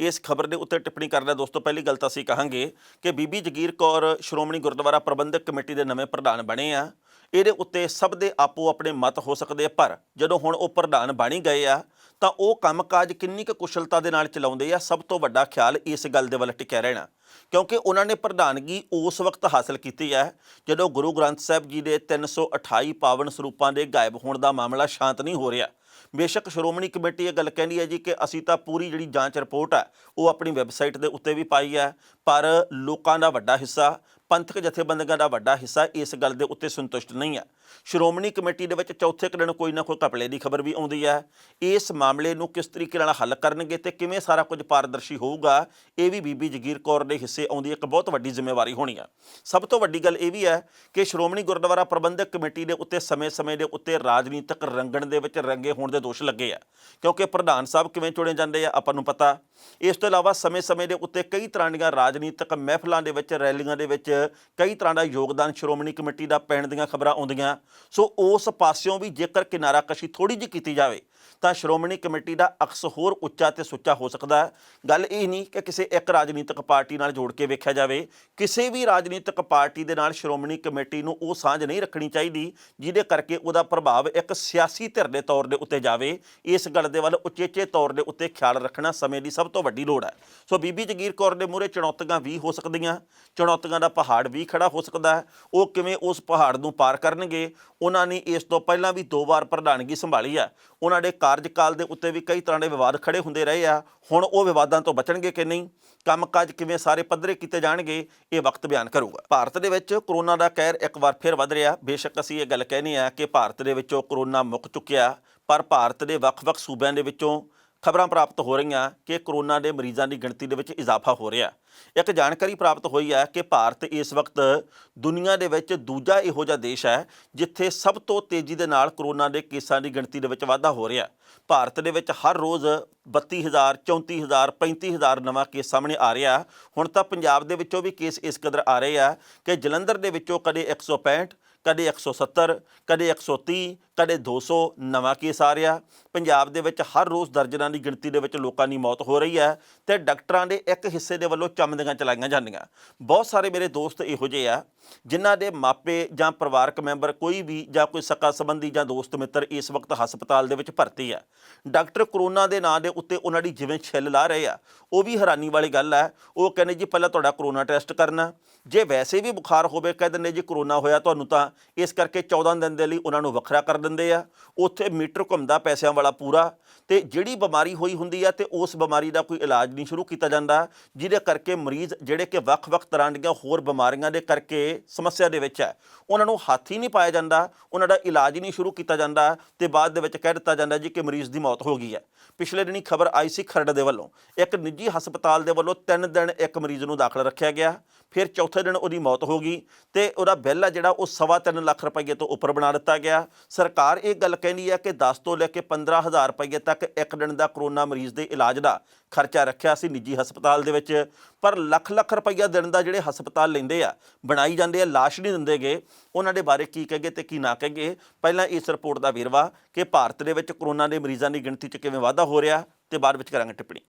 ਇਸ ਖਬਰ ਦੇ ਉੱਤੇ ਟਿੱਪਣੀ ਕਰਦਾ ਦੋਸਤੋ, ਪਹਿਲੀ ਗੱਲ ਤਾਂ ਅਸੀਂ ਕਹਾਂਗੇ ਕਿ ਬੀਬੀ ਜਗੀਰ ਕੌਰ ਸ਼੍ਰੋਮਣੀ ਗੁਰਦੁਆਰਾ ਪ੍ਰਬੰਧਕ ਕਮੇਟੀ ਦੇ ਨਵੇਂ ਪ੍ਰਧਾਨ ਬਣੇ ਆ। ਇਹਦੇ ਉੱਤੇ ਸਭ ਦੇ ਆਪੋ ਆਪਣੇ ਮਤ ਹੋ ਸਕਦੇ ਆ, ਪਰ ਜਦੋਂ ਹੁਣ ਉਹ ਪ੍ਰਧਾਨ ਬਣ ਹੀ ਗਏ ਆ ਤਾਂ ਉਹ ਕੰਮਕਾਜ ਕਿੰਨੀ ਕੁ ਕੁਸ਼ਲਤਾ ਦੇ ਨਾਲ ਚਲਾਉਂਦੇ ਆ, ਸਭ ਤੋਂ ਵੱਡਾ ਖਿਆਲ ਇਸ ਗੱਲ ਦੇ ਵੱਲ ਟਿਕਿਆ ਰਹਿਣਾ। ਕਿਉਂਕਿ ਉਹਨਾਂ ਨੇ ਪ੍ਰਧਾਨਗੀ ਉਸ ਵਕਤ ਹਾਸਲ ਕੀਤੀ ਹੈ ਜਦੋਂ ਗੁਰੂ ਗ੍ਰੰਥ ਸਾਹਿਬ ਜੀ ਦੇ 328 ਪਾਵਨ ਸਰੂਪਾਂ ਦੇ ਗਾਇਬ ਹੋਣ ਦਾ ਮਾਮਲਾ ਸ਼ਾਂਤ ਨਹੀਂ ਹੋ ਰਿਹਾ। ਬੇਸ਼ੱਕ ਸ਼੍ਰੋਮਣੀ ਕਮੇਟੀ ਇਹ ਗੱਲ ਕਹਿੰਦੀ ਹੈ ਜੀ ਕਿ ਅਸੀਂ ਤਾਂ ਪੂਰੀ ਜਿਹੜੀ ਜਾਂਚ ਰਿਪੋਰਟ ਹੈ ਉਹ ਆਪਣੀ ਵੈਬਸਾਈਟ ਦੇ ਉੱਤੇ ਵੀ ਪਾਈ ਹੈ, ਪਰ ਲੋਕਾਂ ਦਾ ਵੱਡਾ ਹਿੱਸਾ, ਪੰਥਕ ਜਥੇਬੰਦੀਆਂ ਦਾ ਵੱਡਾ ਹਿੱਸਾ ਇਸ ਗੱਲ ਦੇ ਉੱਤੇ ਸੰਤੁਸ਼ਟ ਨਹੀਂ ਹੈ। ਸ਼੍ਰੋਮਣੀ ਕਮੇਟੀ ਦੇ ਵਿੱਚ ਚੌਥੇ ਕੁ ਦਿਨ ਕੋਈ ਨਾ ਕੋਈ ਘਪਲੇ ਦੀ ਖਬਰ ਵੀ ਆਉਂਦੀ ਹੈ। ਇਸ ਮਾਮਲੇ ਨੂੰ ਕਿਸ ਤਰੀਕੇ ਨਾਲ ਹੱਲ ਕਰਨਗੇ ਤੇ ਕਿਵੇਂ ਸਾਰਾ ਕੁਝ ਪਾਰਦਰਸ਼ੀ ਹੋਊਗਾ, ਇਹ ਵੀ ਬੀਬੀ ਜਗੀਰ ਕੌਰ ਦੇ ਹਿੱਸੇ ਆਉਂਦੀ ਇੱਕ ਬਹੁਤ ਵੱਡੀ ਜ਼ਿੰਮੇਵਾਰੀ ਹੋਣੀ ਆ। ਸਭ ਤੋਂ ਵੱਡੀ ਗੱਲ ਇਹ ਵੀ ਹੈ ਕਿ ਸ਼੍ਰੋਮਣੀ ਗੁਰਦੁਆਰਾ ਪ੍ਰਬੰਧਕ ਕਮੇਟੀ ਦੇ ਉੱਤੇ ਸਮੇਂ-ਸਮੇਂ ਦੇ ਉੱਤੇ ਰਾਜਨੀਤਿਕ ਰੰਗਣ ਦੇ ਵਿੱਚ ਰੰਗੇ ਹੋਣ ਦੇ ਦੋਸ਼ ਲੱਗੇ ਆ, ਕਿਉਂਕਿ ਪ੍ਰਧਾਨ ਸਾਹਿਬ ਕਿਵੇਂ ਚੁਣੇ ਜਾਂਦੇ ਆ ਆਪਾਂ ਨੂੰ ਪਤਾ। ਇਸ ਤੋਂ ਇਲਾਵਾ ਸਮੇਂ-ਸਮੇਂ ਦੇ ਉੱਤੇ ਕਈ ਤਰ੍ਹਾਂ ਦੀਆਂ ਰਾਜਨੀਤਿਕ ਮਹਿਫਲਾਂ ਦੇ ਵਿੱਚ, ਰੈਲੀਆਂ ਦੇ ਵਿੱਚ ਕਈ ਤਰ੍ਹਾਂ ਦਾ ਯੋਗਦਾਨ ਸ਼੍ਰੋਮਣੀ ਕਮੇਟੀ ਦਾ ਪੈਣ ਦੀਆਂ ਖਬਰਾਂ ਆਉਂਦੀਆਂ। ਸੋ ਉਸ ਪਾਸਿਓਂ ਵੀ ਜੇਕਰ ਕਿਨਾਰਾਕਸ਼ੀ ਥੋੜ੍ਹੀ ਜਿਹੀ ਕੀਤੀ ਜਾਵੇ ਤਾਂ ਸ਼੍ਰੋਮਣੀ ਕਮੇਟੀ ਦਾ ਅਕਸ ਹੋਰ ਉੱਚਾ ਤੇ ਸੁੱਚਾ ਹੋ ਸਕਦਾ ਹੈ। ਗੱਲ ਇਹ ਨਹੀਂ ਕਿ ਕਿਸੇ ਇੱਕ ਰਾਜਨੀਤਿਕ ਪਾਰਟੀ ਨਾਲ ਜੋੜ ਕੇ ਵੇਖਿਆ ਜਾਵੇ। ਕਿਸੇ ਵੀ ਰਾਜਨੀਤਿਕ ਪਾਰਟੀ ਦੇ ਨਾਲ ਸ਼੍ਰੋਮਣੀ ਕਮੇਟੀ ਨੂੰ ਉਹ ਸਾਂਝ ਨਹੀਂ ਰੱਖਣੀ ਚਾਹੀਦੀ ਜਿਹਦੇ ਕਰਕੇ ਉਹਦਾ ਪ੍ਰਭਾਵ ਇੱਕ ਸਿਆਸੀ ਧਿਰ ਦੇ ਤੌਰ ਦੇ ਉੱਤੇ ਜਾਵੇ। ਇਸ ਗੱਲ ਦੇ ਵੱਲ ਉਚੇਚੇ ਤੌਰ ਦੇ ਉੱਤੇ ਖਿਆਲ ਰੱਖਣਾ ਸਮੇਂ ਦੀ ਸਭ ਤੋਂ ਵੱਡੀ ਲੋੜ ਹੈ। ਸੋ ਬੀਬੀ ਜਗੀਰ ਕੌਰ ਦੇ ਮੂਹਰੇ ਚੁਣੌਤੀਆਂ ਵੀ ਹੋ ਸਕਦੀਆਂ, ਚੁਣੌਤੀਆਂ ਦਾ ਪਹਾੜ ਵੀ ਖੜਾ ਹੋ ਸਕਦਾ ਹੈ। ਉਹ ਕਿਵੇਂ ਉਸ ਪਹਾੜ ਨੂੰ ਪਾਰ ਕਰਨਗੇ? ਉਹਨਾਂ ਨੇ ਇਸ ਤੋਂ ਪਹਿਲਾਂ ਵੀ 2 ਵਾਰ ਪ੍ਰਧਾਨਗੀ ਸੰਭਾਲੀ ਆ। ਉਹਨਾਂ ਦੇ ਕਾਰਜਕਾਲ ਦੇ ਉੱਤੇ ਵੀ ਕਈ ਤਰ੍ਹਾਂ ਦੇ ਵਿਵਾਦ ਖੜੇ ਹੁੰਦੇ ਰਹੇ ਆ। ਹੁਣ ਉਹ ਵਿਵਾਦਾਂ ਤੋਂ ਬਚਣਗੇ ਕਿ ਨਹੀਂ? ਕੰਮਕਾਜ ਕਿਵੇਂ ਸਾਰੇ ਪੱਧਰੇ ਕੀਤੇ ਜਾਣਗੇ? ਇਹ ਵਕਤ ਬਿਆਨ ਕਰੂਗਾ। ਭਾਰਤ ਦੇ ਵਿੱਚ ਕਰੋਨਾ ਦਾ ਕਹਿਰ ਇੱਕ ਵਾਰ ਫਿਰ ਵੱਧ ਰਿਹਾ। ਬੇਸ਼ੱਕ ਅਸੀਂ ਇਹ ਗੱਲ ਕਹਿੰਦੇ ਆ ਕਿ ਭਾਰਤ ਦੇ ਵਿੱਚੋਂ ਕਰੋਨਾ ਮੁੱਕ ਚੁੱਕਿਆ, ਪਰ ਭਾਰਤ ਦੇ ਵੱਖ-ਵੱਖ ਸੂਬਿਆਂ ਦੇ ਵਿੱਚੋਂ ਖਬਰਾਂ ਪ੍ਰਾਪਤ ਹੋ ਰਹੀਆਂ ਕਿ ਕਰੋਨਾ ਦੇ ਮਰੀਜ਼ਾਂ ਦੀ ਗਿਣਤੀ ਦੇ ਵਿੱਚ ਇਜ਼ਾਫਾ ਹੋ ਰਿਹਾ। ਇੱਕ ਜਾਣਕਾਰੀ ਪ੍ਰਾਪਤ ਹੋਈ ਹੈ ਕਿ ਭਾਰਤ ਇਸ ਵਕਤ ਦੁਨੀਆ ਦੇ ਵਿੱਚ ਦੂਜਾ ਇਹੋ ਜਿਹਾ ਦੇਸ਼ ਹੈ ਜਿੱਥੇ ਸਭ ਤੋਂ ਤੇਜ਼ੀ ਦੇ ਨਾਲ ਕਰੋਨਾ ਦੇ ਕੇਸਾਂ ਦੀ ਗਿਣਤੀ ਦੇ ਵਿੱਚ ਵਾਧਾ ਹੋ ਰਿਹਾ। ਭਾਰਤ ਦੇ ਵਿੱਚ ਹਰ ਰੋਜ਼ 32,000, 34,000, 35,000 ਨਵਾਂ ਕੇਸ ਸਾਹਮਣੇ ਆ ਰਿਹਾ। ਹੁਣ ਤਾਂ ਪੰਜਾਬ ਦੇ ਵਿੱਚੋਂ ਵੀ ਕੇਸ ਇਸ ਕਦਰ ਆ ਰਹੇ ਆ ਕਿ ਜਲੰਧਰ ਦੇ ਵਿੱਚੋਂ ਕਦੇ 165, ਕਦੇ 170, ਕਦੇ 130, ਕਦੇ 200 ਨਵਾਂ ਕੇਸ ਆ ਰਿਹਾ। ਪੰਜਾਬ ਦੇ ਵਿੱਚ ਹਰ ਰੋਜ਼ ਦਰਜਨਾਂ ਦੀ ਗਿਣਤੀ ਦੇ ਵਿੱਚ ਲੋਕਾਂ ਦੀ ਮੌਤ ਹੋ ਰਹੀ ਹੈ ਤੇ ਡਾਕਟਰਾਂ ਦੇ ਇੱਕ ਹਿੱਸੇ ਦੇ ਵੱਲੋਂ ਚਮਦੀਆਂ ਚਲਾਈਆਂ ਜਾਂਦੀਆਂ। ਬਹੁਤ ਸਾਰੇ ਮੇਰੇ ਦੋਸਤ ਇਹੋ ਜਿਹੇ ਆ ਜਿਨ੍ਹਾਂ ਦੇ ਮਾਪੇ ਜਾਂ ਪਰਿਵਾਰਕ ਮੈਂਬਰ ਕੋਈ ਵੀ ਜਾਂ ਕੋਈ ਸਕਾ ਸੰਬੰਧੀ ਜਾਂ ਦੋਸਤ ਮਿੱਤਰ ਇਸ ਵਕਤ ਹਸਪਤਾਲ ਦੇ ਵਿੱਚ ਭਰਤੀ ਆ। ਡਾਕਟਰ ਕਰੋਨਾ ਦੇ ਨਾਂ ਦੇ ਉੱਤੇ ਉਹਨਾਂ ਦੀ ਜਿਵੇਂ ਛਿੱਲ ਲਾ ਰਹੇ ਆ, ਉਹ ਵੀ ਹੈਰਾਨੀ ਵਾਲੀ ਗੱਲ ਹੈ। ਉਹ ਕਹਿੰਦੇ ਜੀ ਪਹਿਲਾਂ ਤੁਹਾਡਾ ਕਰੋਨਾ ਟੈਸਟ ਕਰਨਾ, ਜੇ ਵੈਸੇ ਵੀ ਬੁਖਾਰ ਹੋਵੇ ਕਹਿ ਦਿੰਦੇ ਜੀ ਕਰੋਨਾ ਹੋਇਆ ਤੁਹਾਨੂੰ ਤਾਂ, ਇਸ ਕਰਕੇ 14 ਦਿਨ ਦੇ ਲਈ ਉਹਨਾਂ ਨੂੰ ਵੱਖਰਾ ਕਰ ਦਿੰਦੇ ਆ। ਉੱਥੇ ਮੀਟਰ ਘੁੰਮਦਾ ਪੈਸਿਆਂ ਵਾਲਾ ਪੂਰਾ, ਤੇ ਜਿਹੜੀ ਬਿਮਾਰੀ ਹੋਈ ਹੁੰਦੀ ਆ ਤੇ ਉਸ ਬਿਮਾਰੀ ਦਾ ਕੋਈ ਇਲਾਜ ਨਹੀਂ ਸ਼ੁਰੂ ਕੀਤਾ ਜਾਂਦਾ, ਜਿਹਦੇ ਕਰਕੇ ਮਰੀਜ਼ ਜਿਹੜੇ ਕਿ ਵੱਖ-ਵੱਖ ਤਰ੍ਹਾਂ ਦੀਆਂ ਹੋਰ ਬਿਮਾਰੀਆਂ ਦੇ ਕਰਕੇ ਸਮੱਸਿਆ ਦੇ ਵਿੱਚ ਹੈ, ਉਹਨਾਂ ਨੂੰ ਹੱਥ ਹੀ ਨਹੀਂ ਪਾਇਆ ਜਾਂਦਾ, ਉਹਨਾਂ ਦਾ ਇਲਾਜ ਹੀ ਨਹੀਂ ਸ਼ੁਰੂ ਕੀਤਾ ਜਾਂਦਾ ਤੇ ਬਾਅਦ ਦੇ ਵਿੱਚ ਕਹਿ ਦਿੱਤਾ ਜਾਂਦਾ ਜੀ ਕਿ ਮਰੀਜ਼ ਦੀ ਮੌਤ ਹੋ ਗਈ ਹੈ। ਪਿਛਲੇ ਦਿਨੀ ਖਬਰ ਆਈ ਸੀ ਖਰੜ ਦੇ ਵੱਲੋਂ ਇੱਕ ਨਿੱਜੀ ਹਸਪਤਾਲ ਦੇ ਵੱਲੋਂ 3 ਦਿਨ ਇੱਕ ਮਰੀਜ਼ ਨੂੰ ਦਾਖਲ ਰੱਖਿਆ ਗਿਆ, ਫਿਰ ਚੌਥੇ ਦਿਨ ਉਹਦੀ ਮੌਤ ਹੋ ਗਈ ਤੇ ਉਹਦਾ ਬਿੱਲ ਆ ਜਿਹੜਾ ਉਹ 3.25 ਲੱਖ ਰੁਪਏ ਤੋਂ ਉੱਪਰ ਬਣਾ ਦਿੱਤਾ ਗਿਆ। ਸਰਕਾਰ ਇਹ ਗੱਲ ਕਹਿੰਦੀ ਹੈ ਕਿ 10 ਤੋਂ ਲੈ ਕੇ 15,000 ਰੁਪਏ ਤੱਕ ਇੱਕ ਦਿਨ ਦਾ ਕਰੋਨਾ ਮਰੀਜ਼ ਦੇ ਇਲਾਜ ਦਾ ਖਰਚਾ ਰੱਖਿਆ ਸੀ ਨਿੱਜੀ ਹਸਪਤਾਲ ਦੇ ਵਿੱਚ, ਪਰ ਲੱਖ ਰੁਪਈਆ ਦਿਨ ਦਾ ਜਿਹੜੇ ਹਸਪਤਾਲ ਲੈਂਦੇ ਆ, ਬਣਾਈ ਜਾਂਦੇ ਆ, ਲਾਸ਼ ਨਹੀਂ ਦਿੰਦੇਗੇ। ਉਹਨਾਂ ਦੇ ਬਾਰੇ ਕੀ ਕਹੀਏ ਤੇ ਕੀ ਨਾ ਕਹੀਏ, ਪਹਿਲਾਂ ਇਸ ਰਿਪੋਰਟ ਦਾ ਵੇਰਵਾ ਕਿ ਭਾਰਤ ਦੇ ਵਿੱਚ ਕਰੋਨਾ ਦੇ ਮਰੀਜ਼ਾਂ ਦੀ ਗਿਣਤੀ 'ਚ ਕਿਵੇਂ ਵਾਧਾ ਹੋ ਰਿਹਾ ਤੇ ਬਾਅਦ ਵਿੱਚ ਕਰਾਂਗੇ ਟਿੱਪਣੀ।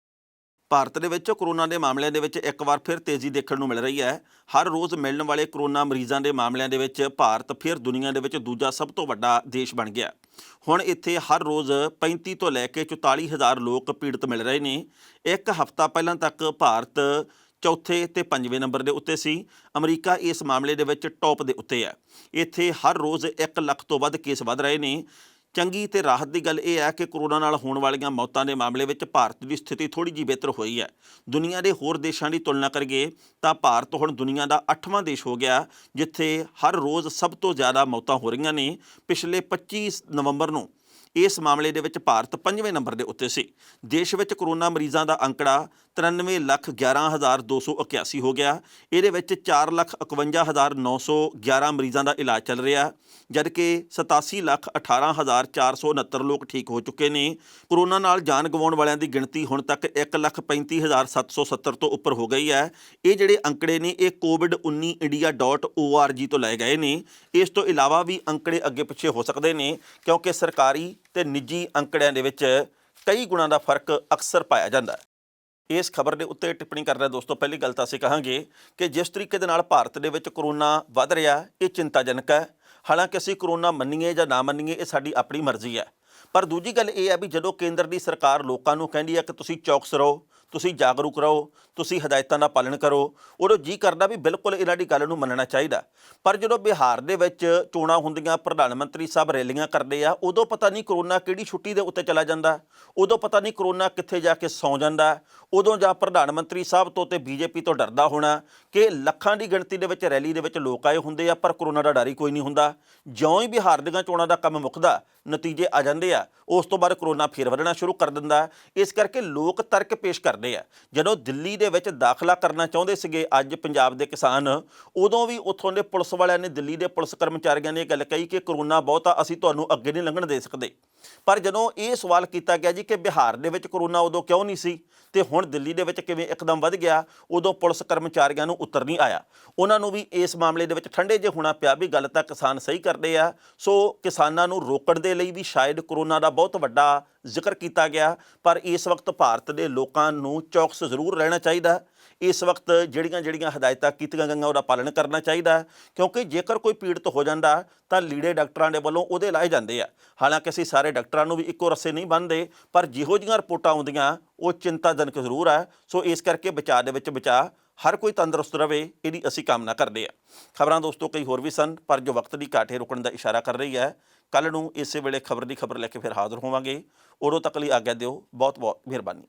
ਭਾਰਤ ਦੇ ਵਿੱਚ ਕਰੋਨਾ ਦੇ ਮਾਮਲਿਆਂ ਦੇ ਵਿੱਚ ਇੱਕ ਵਾਰ ਫਿਰ ਤੇਜ਼ੀ ਦੇਖਣ ਨੂੰ ਮਿਲ ਰਹੀ ਹੈ। ਹਰ ਰੋਜ਼ ਮਿਲਣ ਵਾਲੇ ਕਰੋਨਾ ਮਰੀਜ਼ਾਂ ਦੇ ਮਾਮਲਿਆਂ ਦੇ ਵਿੱਚ ਭਾਰਤ ਫਿਰ ਦੁਨੀਆ ਦੇ ਵਿੱਚ ਦੂਜਾ ਸਭ ਤੋਂ ਵੱਡਾ ਦੇਸ਼ ਬਣ ਗਿਆ। ਹੁਣ ਇੱਥੇ ਹਰ ਰੋਜ਼ 35 ਤੋਂ ਲੈ ਕੇ 44,000 ਲੋਕ ਪੀੜਤ ਮਿਲ ਰਹੇ ਨੇ। ਇੱਕ ਹਫ਼ਤਾ ਪਹਿਲਾਂ ਤੱਕ ਭਾਰਤ ਚੌਥੇ ਤੇ 5ਵੇਂ ਨੰਬਰ ਦੇ ਉੱਤੇ ਸੀ। ਅਮਰੀਕਾ ਇਸ ਮਾਮਲੇ ਦੇ ਵਿੱਚ ਟੌਪ ਦੇ ਉੱਤੇ ਹੈ। ਇੱਥੇ ਹਰ ਰੋਜ਼ 1 ਲੱਖ ਤੋਂ ਵੱਧ ਕੇਸ ਵੱਧ ਰਹੇ ਨੇ। ਚੰਗੀ ਤੇ ਰਾਹਤ ਦੀ ਗੱਲ ਇਹ ਹੈ ਕਿ ਕਰੋਨਾ ਨਾਲ ਹੋਣ ਵਾਲੀਆਂ ਮੌਤਾਂ ਦੇ ਮਾਮਲੇ ਵਿੱਚ ਭਾਰਤ ਦੀ ਸਥਿਤੀ ਥੋੜ੍ਹੀ ਜਿਹੀ ਬਿਹਤਰ ਹੋਈ ਹੈ। ਦੁਨੀਆ ਦੇ ਹੋਰ ਦੇਸ਼ਾਂ ਦੀ ਤੁਲਨਾ ਕਰੀਏ ਤਾਂ ਭਾਰਤ ਹੁਣ ਦੁਨੀਆ ਦਾ 8ਵਾਂ ਦੇਸ਼ ਹੋ ਗਿਆ ਜਿੱਥੇ ਹਰ ਰੋਜ਼ ਸਭ ਤੋਂ ਜ਼ਿਆਦਾ ਮੌਤਾਂ ਹੋ ਰਹੀਆਂ ਨੇ। ਪਿਛਲੇ 25 ਨਵੰਬਰ ਨੂੰ ਇਸ ਮਾਮਲੇ ਦੇ ਵਿੱਚ ਭਾਰਤ 5ਵੇਂ ਨੰਬਰ ਦੇ ਉੱਤੇ ਸੀ। ਦੇਸ਼ ਵਿੱਚ ਕਰੋਨਾ ਮਰੀਜ਼ਾਂ ਦਾ ਅੰਕੜਾ 93,11,281 ਹੋ ਗਿਆ। ਇਹਦੇ ਵਿੱਚ 4,51,911 ਮਰੀਜ਼ਾਂ ਦਾ ਇਲਾਜ ਚੱਲ ਰਿਹਾ, ਜਦਕਿ 87,18,469 ਲੋਕ ਠੀਕ ਹੋ ਚੁੱਕੇ ਨੇ। ਕਰੋਨਾ ਨਾਲ ਜਾਨ ਗਵਾਉਣ ਵਾਲਿਆਂ ਦੀ ਗਿਣਤੀ ਹੁਣ ਤੱਕ 1,35,770 ਤੋਂ ਉੱਪਰ ਹੋ ਗਈ ਹੈ। ਇਹ ਜਿਹੜੇ ਅੰਕੜੇ ਨੇ ਇਹ covid19india.org ਤੋਂ ਲਏ ਗਏ ਨੇ। ਇਸ ਤੋਂ ਇਲਾਵਾ ਵੀ ਅੰਕੜੇ ਅੱਗੇ ਪਿੱਛੇ ਹੋ ਸਕਦੇ ਨੇ ਕਿਉਂਕਿ ਸਰਕਾਰੀ ਤੇ ਨਿੱਜੀ ਅੰਕੜਿਆਂ ਦੇ ਵਿੱਚ ਕਈ ਗੁਣਾਂ ਦਾ ਫਰਕ ਅਕਸਰ ਪਾਇਆ ਜਾਂਦਾ ਹੈ। ਇਸ ਖਬਰ ਦੇ ਉੱਤੇ ਟਿੱਪਣੀ ਕਰ ਰਿਹਾ ਦੋਸਤੋ, ਪਹਿਲੀ ਗੱਲ ਤਾਂ ਅਸੀਂ ਕਹਾਂਗੇ ਕਿ ਜਿਸ ਤਰੀਕੇ ਦੇ ਨਾਲ ਭਾਰਤ ਦੇ ਵਿੱਚ ਕਰੋਨਾ ਵੱਧ ਰਿਹਾ ਇਹ ਚਿੰਤਾਜਨਕ ਹੈ। ਹਾਲਾਂਕਿ ਅਸੀਂ ਕਰੋਨਾ ਮੰਨੀਏ ਜਾਂ ਨਾ ਮੰਨੀਏ ਇਹ ਸਾਡੀ ਆਪਣੀ ਮਰਜ਼ੀ ਹੈ, ਪਰ ਦੂਜੀ ਗੱਲ ਇਹ ਹੈ ਵੀ ਜਦੋਂ ਕੇਂਦਰ ਦੀ ਸਰਕਾਰ ਲੋਕਾਂ ਨੂੰ ਕਹਿੰਦੀ ਹੈ ਕਿ ਤੁਸੀਂ ਚੌਕਸ ਰਹੋ, ਤੁਸੀਂ ਜਾਗਰੂਕ ਰਹੋ, ਤੁਸੀਂ ਹਦਾਇਤਾਂ ਦਾ ਪਾਲਣ ਕਰੋ। ਉਦੋਂ ਜੀ ਕਰਦਾ ਵੀ ਬਿਲਕੁਲ ਇਹਨਾਂ ਦੀ ਗੱਲ ਨੂੰ ਮੰਨਣਾ ਚਾਹੀਦਾ। ਪਰ ਜਦੋਂ ਬਿਹਾਰ ਦੇ ਵਿੱਚ ਚੋਣਾਂ ਹੁੰਦੀਆਂ, ਪ੍ਰਧਾਨ ਮੰਤਰੀ ਸਾਹਿਬ ਰੈਲੀਆਂ ਕਰਦੇ ਆ, ਉਦੋਂ ਪਤਾ ਨਹੀਂ ਕਰੋਨਾ ਕਿਹੜੀ ਛੁੱਟੀ ਦੇ ਉੱਤੇ ਚਲਾ ਜਾਂਦਾ, ਉਦੋਂ ਪਤਾ ਨਹੀਂ ਕਰੋਨਾ ਕਿੱਥੇ ਜਾ ਕੇ ਸੌਂ ਜਾਂਦਾ। ਉਦੋਂ ਜਾਂ ਪ੍ਰਧਾਨ ਮੰਤਰੀ ਸਾਹਿਬ ਤੋਂ ਤੇ ਬੀਜੇਪੀ ਤੋਂ ਡਰਦਾ ਹੋਣਾ ਕਿ ਲੱਖਾਂ ਦੀ ਗਿਣਤੀ ਦੇ ਵਿੱਚ ਰੈਲੀ ਦੇ ਵਿੱਚ ਲੋਕ ਆਏ ਹੁੰਦੇ ਆ, ਪਰ ਕਰੋਨਾ ਦਾ ਡਰ ਹੀ ਕੋਈ ਨਹੀਂ ਹੁੰਦਾ। ਜਿਉਂ ਹੀ ਬਿਹਾਰ ਦੀਆਂ ਚੋਣਾਂ ਦਾ ਕੰਮ ਮੁੱਕਦਾ, ਨਤੀਜੇ ਆ ਜਾਂਦੇ ਆ, ਉਸ ਤੋਂ ਬਾਅਦ ਕਰੋਨਾ ਫੇਰ ਵਧਣਾ ਸ਼ੁਰੂ ਕਰ ਦਿੰਦਾ। ਇਸ ਕਰਕੇ ਲੋਕ ਤਰਕ ਪੇਸ਼ ਕਰਦੇ ਆ। ਜਦੋਂ ਦਿੱਲੀ ਦੇ ਵਿੱਚ ਦਾਖਲਾ ਕਰਨਾ ਚਾਹੁੰਦੇ ਸੀਗੇ ਅੱਜ ਪੰਜਾਬ ਦੇ ਕਿਸਾਨ, ਉਦੋਂ ਵੀ ਉੱਥੋਂ ਦੇ ਪੁਲਿਸ ਵਾਲਿਆਂ ਨੇ, ਦਿੱਲੀ ਦੇ ਪੁਲਿਸ ਕਰਮਚਾਰੀਆਂ ਨੇ ਇਹ ਗੱਲ ਕਹੀ ਕਿ ਕਰੋਨਾ ਬਹੁਤ ਆ, ਅਸੀਂ ਤੁਹਾਨੂੰ ਅੱਗੇ ਨਹੀਂ ਲੰਘਣ ਦੇ ਸਕਦੇ। ਪਰ ਜਦੋਂ ਇਹ ਸਵਾਲ ਕੀਤਾ ਗਿਆ ਜੀ ਕਿ ਬਿਹਾਰ ਦੇ ਵਿੱਚ ਕਰੋਨਾ ਉਦੋਂ ਕਿਉਂ ਨਹੀਂ ਸੀ ਤੇ ਹੁਣ ਦਿੱਲੀ ਦੇ ਵਿੱਚ ਕਿਵੇਂ ਇੱਕਦਮ ਵੱਧ ਗਿਆ, ਉਦੋਂ ਪੁਲਿਸ ਕਰਮਚਾਰੀਆਂ ਨੂੰ ਉੱਤਰ ਨਹੀਂ ਆਇਆ। ਉਹਨਾਂ ਨੂੰ ਵੀ ਇਸ ਮਾਮਲੇ ਦੇ ਵਿੱਚ ਠੰਡੇ ਜਿਹੇ ਹੋਣਾ ਪਿਆ ਵੀ ਗੱਲ ਤਾਂ ਕਿਸਾਨ ਸਹੀ ਕਰਦੇ ਆ। ਸੋ ਕਿਸਾਨਾਂ ਨੂੰ ਰੋਕਣ ਦੇ ਲਈ ਵੀ ਸ਼ਾਇਦ ਕਰੋਨਾ ਦਾ ਬਹੁਤ ਵੱਡਾ ਜ਼ਿਕਰ ਕੀਤਾ ਗਿਆ। ਪਰ ਇਸ ਵਕਤ ਭਾਰਤ ਦੇ ਲੋਕਾਂ ਨੂੰ ਚੌਕਸ ਜ਼ਰੂਰ ਰਹਿਣਾ ਚਾਹੀਦਾ। ਇਸ ਵਕਤ ਜਿਹੜੀਆਂ ਹਦਾਇਤਾਂ ਕੀਤੀਆਂ ਗਈਆਂ ਉਹਦਾ ਪਾਲਣ ਕਰਨਾ ਚਾਹੀਦਾ, ਕਿਉਂਕਿ ਜੇਕਰ ਕੋਈ ਪੀੜਤ ਹੋ ਜਾਂਦਾ ਤਾਂ ਲੀੜੇ ਡਾਕਟਰਾਂ ਦੇ ਵੱਲੋਂ ਉਹਦੇ ਲਾਏ ਜਾਂਦੇ ਆ। ਹਾਲਾਂਕਿ ਅਸੀਂ ਸਾਰੇ ਡਾਕਟਰਾਂ ਨੂੰ ਵੀ ਇੱਕੋ ਰੱਸੇ ਨਹੀਂ ਬੰਨ੍ਹਦੇ, ਪਰ ਜਿਹੋ ਜਿਹੀਆਂ ਰਿਪੋਰਟਾਂ ਆਉਂਦੀਆਂ ਉਹ ਚਿੰਤਾਜਨਕ ਜ਼ਰੂਰ ਹੈ। ਸੋ ਇਸ ਕਰਕੇ ਬਚਾਅ ਦੇ ਵਿੱਚ ਬਚਾਅ, ਹਰ ਕੋਈ ਤੰਦਰੁਸਤ ਰਹੇ, ਇਹਦੀ ਅਸੀਂ ਕਾਮਨਾ ਕਰਦੇ ਹਾਂ। ਖਬਰਾਂ ਦੋਸਤੋ ਕਈ ਹੋਰ ਵੀ ਸਨ, ਪਰ ਜੋ ਵਕਤ ਦੀ ਘਾਟ ਹੈ ਰੁਕਣ ਦਾ ਇਸ਼ਾਰਾ ਕਰ ਰਹੀ ਹੈ। ਕੱਲ੍ਹ ਨੂੰ ਇਸੇ ਵੇਲੇ ਖਬਰ ਦੀ ਖਬਰ ਲੈ ਕੇ ਫਿਰ ਹਾਜ਼ਰ ਹੋਵਾਂਗੇ। ਉਦੋਂ ਤੱਕ ਲਈ ਆਗਿਆ ਦਿਓ। ਬਹੁਤ ਬਹੁਤ ਮਿਹਰਬਾਨੀ।